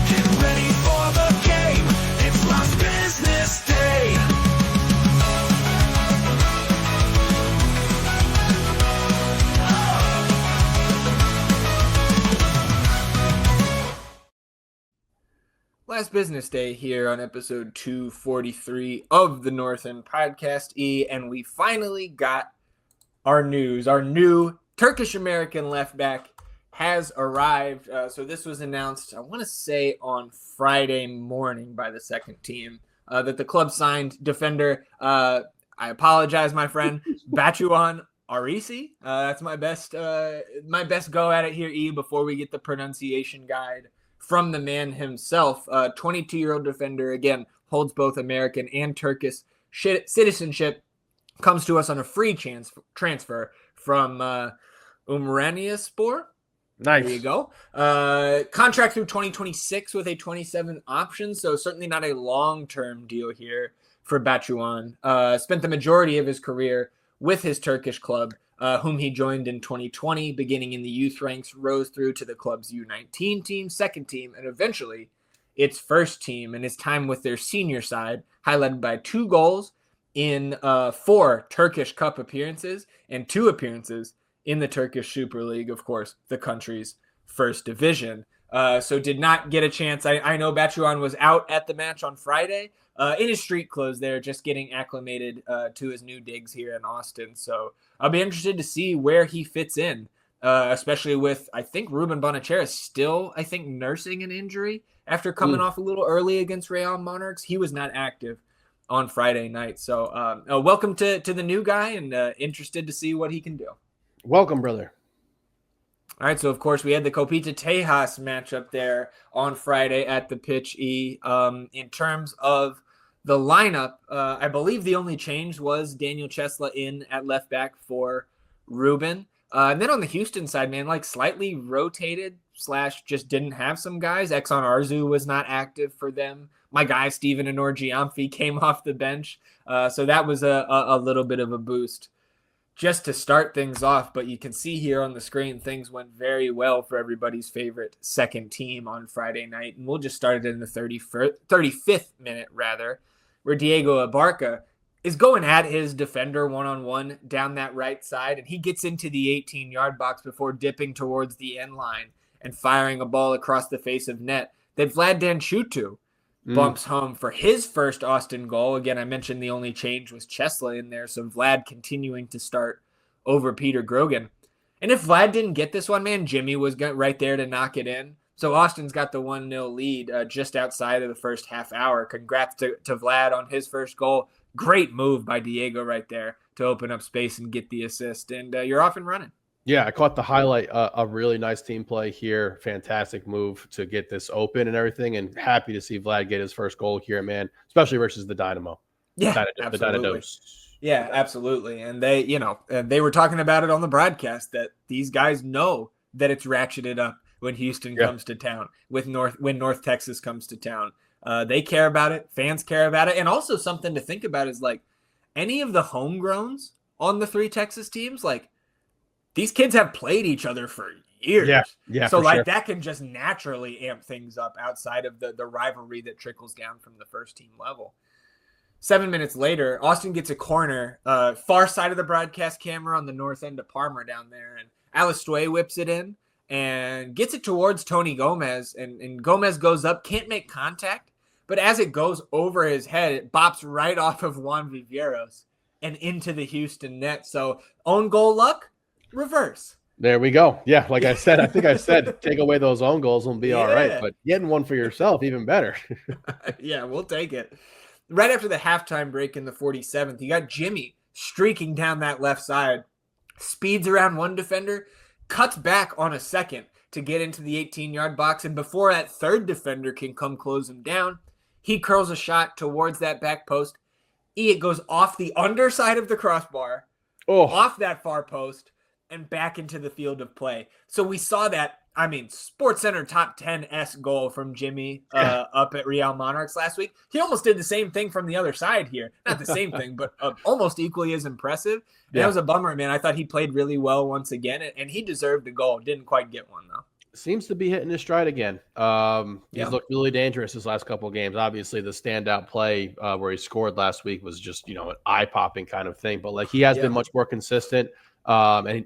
Get ready for the game. It's last business day. Last business day here on episode 243 of the North End Podcast, and we finally got our news. Our new Turkish-American left back has arrived. So this was announced, I want to say, on Friday morning by the second team, that the club signed defender. I apologize, my friend, Batuan Arisi. That's my best go at it here, before we get the pronunciation guide from the man himself. 22-year-old defender, again, holds both American and Turkish citizenship, comes to us on a free transfer from Umraniyaspor. Nice. There you go. Contract through 2026 with a 27 option, so certainly not a long-term deal here for Batuan. Spent the majority of his career with his Turkish club, whom he joined in 2020, beginning in the youth ranks, rose through to the club's U19 team, second team, and eventually its first team, and his time with their senior side, highlighted by 2 goals in 4 Turkish Cup appearances and 2 appearances in the Turkish Super League, of course, the country's first division. So did not get a chance. I know Batuan was out at the match on Friday in his street clothes there, just getting acclimated to his new digs here in Austin. So I'll be interested to see where he fits in, especially with, I think, Ruben Bonachera still, nursing an injury after coming off a little early against Real Monarchs. He was not active on Friday night. So welcome to the new guy, and interested to see what he can do. Welcome, brother. All right, so of course we had the Copita Tejas matchup there on Friday at the pitch. In terms of the lineup, I believe the only change was Daniel Chesla in at left back for Ruben. And then on the Houston side, man, like slightly rotated / just didn't have some guys. Exxon Arzu was not active for them. My guy, Steven Anorgiamphi, came off the bench. So that was a little bit of a boost just to start things off. But you can see here on the screen, things went very well for everybody's favorite second team on Friday night. And we'll just start it in the 35th minute, where Diego Abarca is going at his defender one-on-one down that right side. And he gets into the 18-yard box before dipping towards the end line and firing a ball across the face of net that Vlad Danchutu bumps home for his first Austin goal. Again, I mentioned the only change was Chesley in there, so Vlad continuing to start over Peter Grogan. And if Vlad didn't get this one, man, Jimmy was right there to knock it in. So Austin's got the 1-0 lead just outside of the first half hour. Congrats to Vlad on his first goal. Great move by Diego right there to open up space and get the assist. And you're off and running. Yeah, I caught the highlight. A really nice team play here. Fantastic move to get this open and everything. And happy to see Vlad get his first goal here, man, especially versus the Dynamo. Yeah, the Dynados. Yeah, absolutely. And they were talking about it on the broadcast that these guys know that it's ratcheted up when Houston comes to town, when North Texas comes to town. They care about it. Fans care about it. And also something to think about is like any of the homegrowns on the 3 Texas teams, like these kids have played each other for years. Yeah. So like that can just naturally amp things up outside of the rivalry that trickles down from the first team level. 7 minutes later, Austin gets a corner, far side of the broadcast camera on the north end of Parma down there. And Alistue whips it in and gets it towards Tony Gomez. And Gomez goes up, can't make contact. But as it goes over his head, it bops right off of Juan Viveiros and into the Houston net. So own goal luck, reverse. There we go. Yeah, like I said, I think I said take away those own goals and be all right. But getting one for yourself, even better. Yeah, we'll take it. Right after the halftime break in the 47th, you got Jimmy streaking down that left side, speeds around one defender, cuts back on a second to get into the 18-yard box. And before that third defender can come close him down, he curls a shot towards that back post. It goes off the underside of the crossbar, off that far post, and back into the field of play. So we saw that, SportsCenter top 10-esque goal from Jimmy up at Real Monarchs last week. He almost did the same thing from the other side here. Not the same thing, but almost equally as impressive. Yeah. That was a bummer, man. I thought he played really well once again, and he deserved a goal. Didn't quite get one, though. Seems to be hitting his stride again. He's looked really dangerous his last couple of games. Obviously, the standout play where he scored last week was just, an eye-popping kind of thing. But, like, he has been much more consistent. And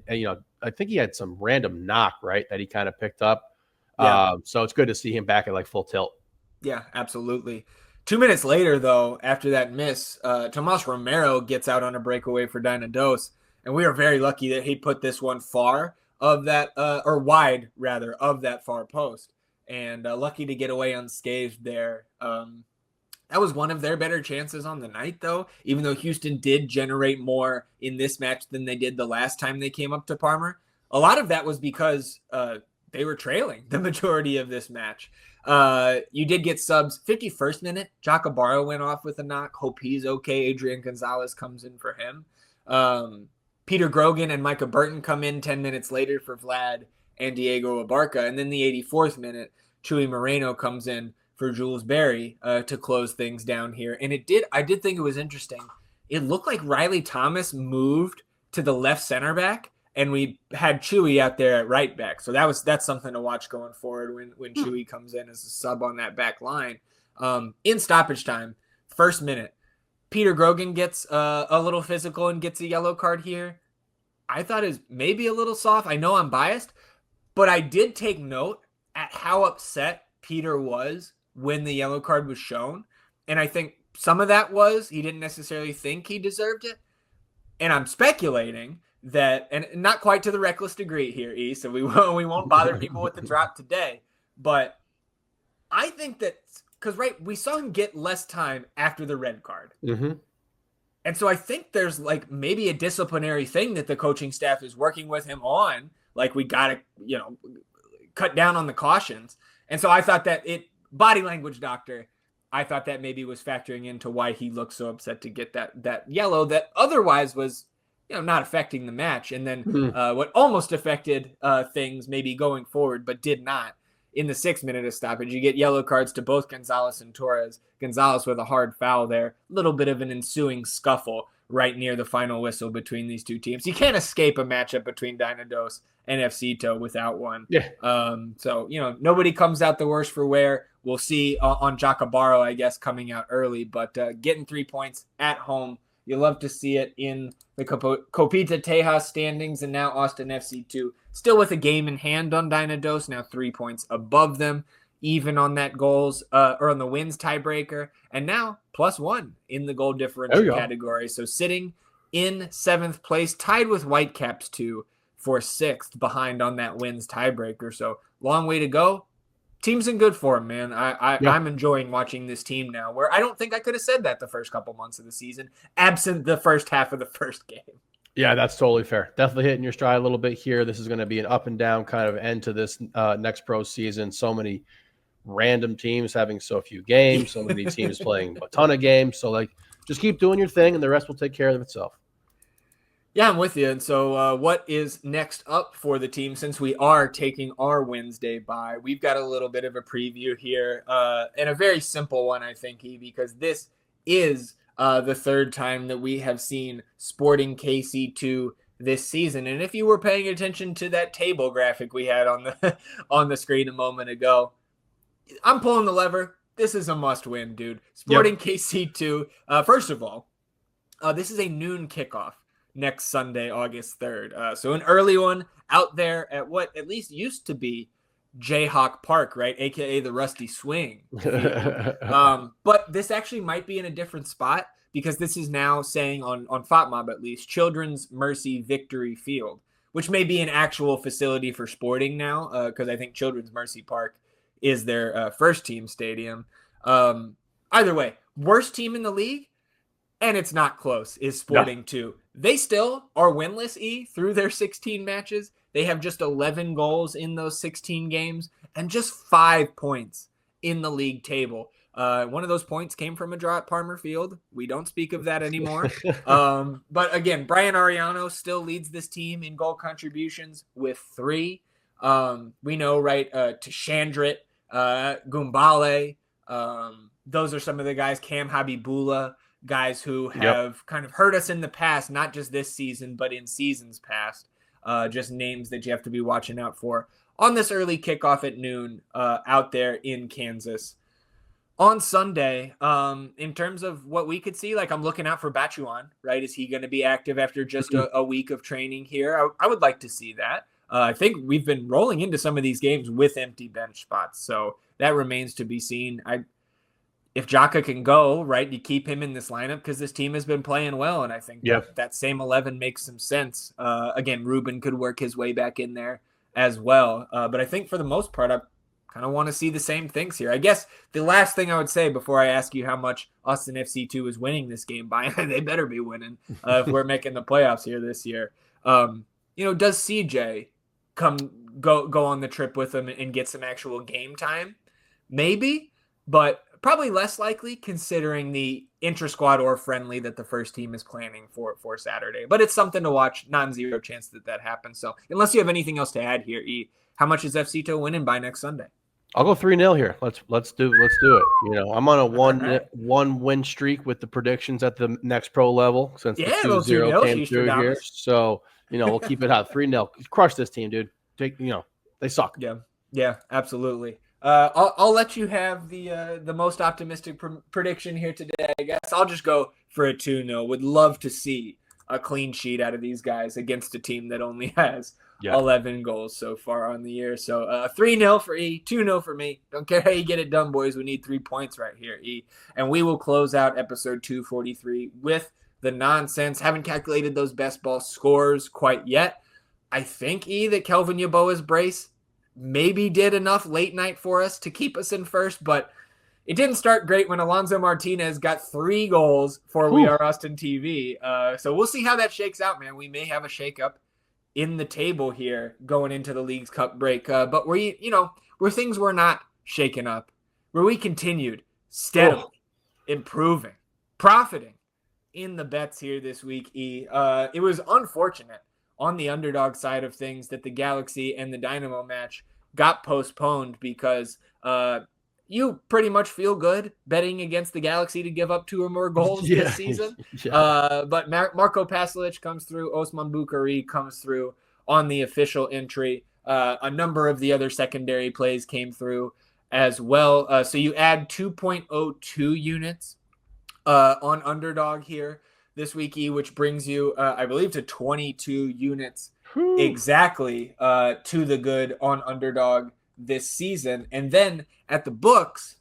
I think he had some random knock, right, that he kind of picked up. So it's good to see him back at, like, full tilt. Yeah, absolutely. 2 minutes later, though, after that miss, Tomas Romero gets out on a breakaway for Dynados. And we are very lucky that he put this one far of that, or wide rather, of that far post, and lucky to get away unscathed there. That was one of their better chances on the night, though, even though Houston did generate more in this match than they did the last time they came up to Parma. A lot of that was because they were trailing the majority of this match. You did get subs. 51st minute, Jacobaro went off with a knock. Hope he's okay. Adrian Gonzalez comes in for him. Peter Grogan and Micah Burton come in 10 minutes later for Vlad and Diego Abarca. And then the 84th minute, Chuy Moreno comes in for Jules Berry to close things down here. And I did think it was interesting. It looked like Riley Thomas moved to the left center back, and we had Chuy out there at right back. So that's something to watch going forward when Chuy comes in as a sub on that back line. In stoppage time, first minute, Peter Grogan gets a little physical and gets a yellow card here. I thought is maybe a little soft. I know I'm biased, but I did take note at how upset Peter was when the yellow card was shown. And I think some of that was he didn't necessarily think he deserved it. And I'm speculating that, and not quite to the reckless degree here, E, so we won't bother people with the drop today. But I think that, because, right, we saw him get less time after the red card. Mm-hmm. And so I think there's, like, maybe a disciplinary thing that the coaching staff is working with him on. Like, we got to, cut down on the cautions. And so I thought that body language doctor, I thought that maybe was factoring into why he looked so upset to get that yellow that otherwise was, not affecting the match. And then what almost affected things maybe going forward, but did not. In the 6 minute of stoppage, you get yellow cards to both Gonzalez and Torres. Gonzalez with a hard foul there. A little bit of an ensuing scuffle right near the final whistle between these two teams. You can't escape a matchup between Dynados and FCito without one. Yeah. So, nobody comes out the worse for wear. We'll see on Jacobaro, I guess, coming out early. But getting 3 points at home, you love to see it in the Copita Tejas standings, and now Austin FC2 still with a game in hand on Dynados, now 3 points above them, even on that goals or on the wins tiebreaker, and now +1 in the goal differential category. So sitting in 7th place, tied with Whitecaps 2 for 6th, behind on that wins tiebreaker. So long way to go. Team's in good form, man. I'm enjoying watching this team now, where I don't think I could have said that the first couple months of the season, absent the first half of the first game. Yeah, that's totally fair. Definitely hitting your stride a little bit here. This is going to be an up and down kind of end to this next pro season. So many random teams having so few games, so many teams playing a ton of games. So, like, just keep doing your thing, and the rest will take care of itself. Yeah, I'm with you. And so what is next up for the team since we are taking our Wednesday bye? We've got a little bit of a preview here and a very simple one, I think, because this is the third time that we have seen Sporting KC2 this season. And if you were paying attention to that table graphic we had on the on the screen a moment ago, I'm pulling the lever. This is a must-win, dude. Sporting KC2. First of all, this is a noon kickoff next Sunday, August 3rd. So an early one out there at what at least used to be Jayhawk Park, right? AKA the Rusty Swing. But this actually might be in a different spot because this is now saying on FOTMOB at least, Children's Mercy Victory Field, which may be an actual facility for Sporting now because I think Children's Mercy Park is their first team stadium. Either way, worst team in the league, and it's not close, is Sporting 2. They still are winless, through their 16 matches. They have just 11 goals in those 16 games and just 5 points in the league table. One of those points came from a draw at Palmer Field. We don't speak of that anymore. But again, Brian Ariano still leads this team in goal contributions with 3. We know, right, Tashandrit, Gumbale, those are some of the guys, Cam Habibullah, guys who have kind of hurt us in the past, not just this season, but in seasons past. Just names that you have to be watching out for on this early kickoff at noon out there in Kansas. On Sunday, in terms of what we could see, like I'm looking out for Bachuan, right? Is he going to be active after just a week of training here? I would like to see that. I think we've been rolling into some of these games with empty bench spots, so that remains to be seen. If Jaka can go, right, you keep him in this lineup because this team has been playing well, and I think that same 11 makes some sense. Again, Ruben could work his way back in there as well. But I think for the most part, I kind of want to see the same things here. I guess the last thing I would say before I ask you how much Austin FC2 is winning this game by, they better be winning if we're making the playoffs here this year. Does CJ go on the trip with them and get some actual game time? Maybe, but probably less likely considering the intra-squad or friendly that the first team is planning for Saturday. But it's something to watch. Non-zero chance that happens. So unless you have anything else to add here, how much is FC2 winning by next Sunday? I'll go 3-0 here. Let's do it. I'm on a one win streak with the predictions at the next pro level since the 2-0 came through here. So, we'll keep it hot. 3-0. Crush this team, dude. They suck. Yeah, absolutely. I'll let you have the most optimistic prediction here today. I guess I'll just go for a 2-0. Would love to see a clean sheet out of these guys against a team that only has 11 goals so far on the year. So 3-0 for 2-0 for me. Don't care how you get it done, boys. We need 3 points right here, And we will close out episode 243 with the nonsense. Haven't calculated those best ball scores quite yet. I think, that Kelvin Yeboah's brace maybe did enough late night for us to keep us in first, but it didn't start great when Alonso Martinez got 3 goals for We Are Austin TV. So we'll see how that shakes out, man. We may have a shakeup in the table here going into the League's Cup break. But where things were not shaken up, where we continued steadily improving, profiting in the bets here this week, it was unfortunate on the underdog side of things that the Galaxy and the Dynamo match got postponed because you pretty much feel good betting against the Galaxy to give up 2 or more goals this season. But Marco Pasalic comes through. Osman Bukhari comes through on the official entry. A number of the other secondary plays came through as well. So you add 2.02 units on underdog here this week, which brings you, I believe, to 22 units exactly to the good on underdog this season. And then at the books,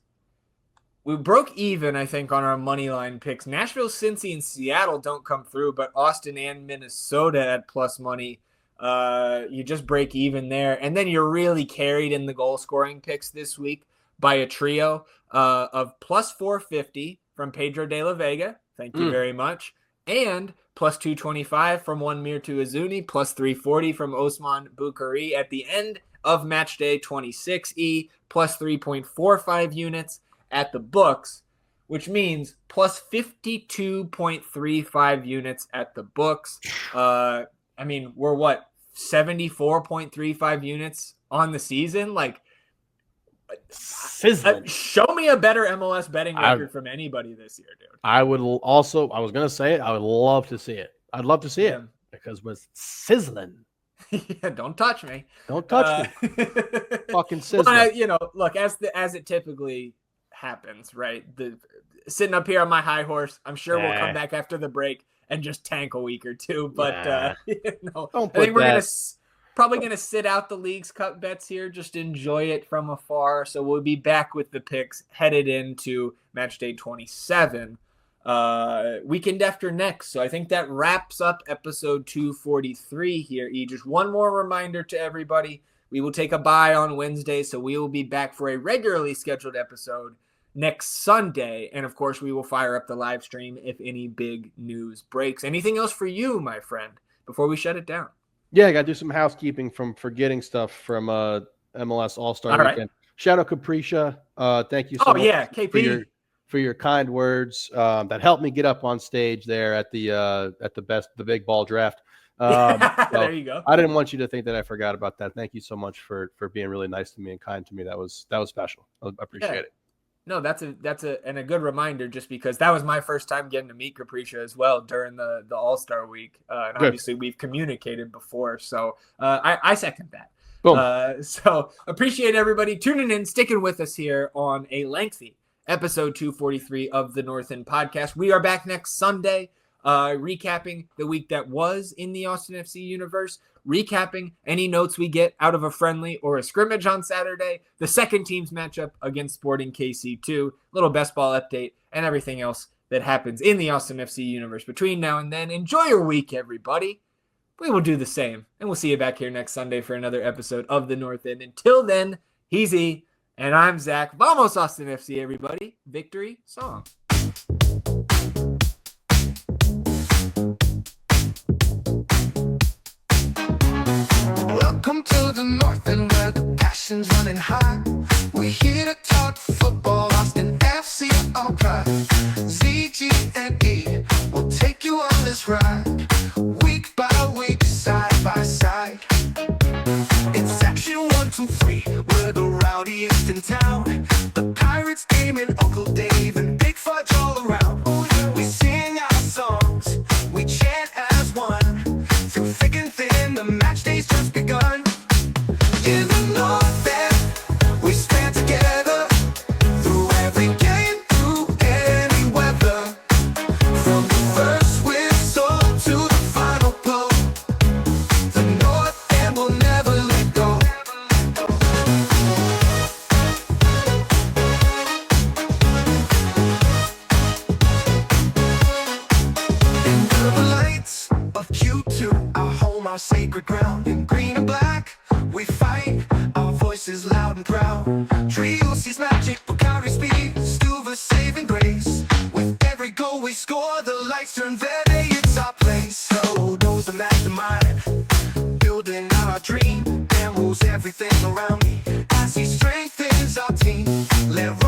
we broke even, I think, on our money line picks. Nashville, Cincy, and Seattle don't come through, but Austin and Minnesota at plus money. You just break even there. And then you're really carried in the goal scoring picks this week by a trio of plus 450 from Pedro de la Vega. Thank you very much. And plus 225 from Wanmir Tuizuni, plus 340 from Osman Bukhari at the end of match day 26E, plus 3.45 units at the books, which means plus 52.35 units at the books. I mean, we're what, 74.35 units on the season? Like, show me a better MLS betting record from anybody this year, dude. I was going to say it. I would love to see it. I'd love to see it because it was sizzling. Yeah, don't touch me. Don't touch me. Fucking sizzling. Well, look, as it typically happens, right? Sitting up here on my high horse, I'm sure we'll come back after the break and just tank a week or two. But I think we're probably gonna sit out the League's Cup bets here, just enjoy it from afar. So we'll be back with the picks headed into match day 27, weekend after next. So I think that wraps up episode 243 here. Just one more reminder to everybody: we will take a bye on Wednesday, so we will be back for a regularly scheduled episode next Sunday. And of course, we will fire up the live stream if any big news breaks. Anything else for you, my friend, before we shut it down? Yeah, I got to do some housekeeping from forgetting stuff from MLS All-Star Weekend. Right. Shout out Capricia. Thank you so much KP. For your kind words that helped me get up on stage there at the big ball draft. There you go. I didn't want you to think that I forgot about that. Thank you so much for being really nice to me and kind to me. That was special. I appreciate it. No, that's a good reminder, just because that was my first time getting to meet Capricia as well during the All-Star week. And obviously we've communicated before. So I second that. Boom. So appreciate everybody tuning in, sticking with us here on a lengthy episode 243 of the North End Podcast. We are back next Sunday, recapping the week that was in the Austin FC universe, recapping any notes we get out of a friendly or a scrimmage on Saturday, the second team's matchup against Sporting KC2, little best ball update, and everything else that happens in the Austin FC universe between now and then. Enjoy your week, everybody. We will do the same, and we'll see you back here next Sunday for another episode of the North End. Until then, he's E, and I'm Zach. Vamos Austin FC, everybody. Victory song. Welcome to the North End, where the passion's running high. We're here to talk football, Austin FC, all pride. ZG and E will take you on this ride, week by week, side by side. It's section 1, 2, 3, we're the rowdiest in town. The Pirates game and Uncle Dave and Big Fudge all around. We sing our songs, we chant as one. Through thick and thin, the match day's just begun. In the North End, we stand together through every game, through any weather. From the first whistle to the final blow, the North End will never let go. Under the lights of Q2, our home, our sacred ground. In green and black, we fight, our voices loud and proud. Trio sees magic, Bukhari speed, Stuva saving grace. With every goal we score, the lights turn verde, it's our place. So knows the mastermind, building our dream, and moves everything around me as he strengthens our team. Let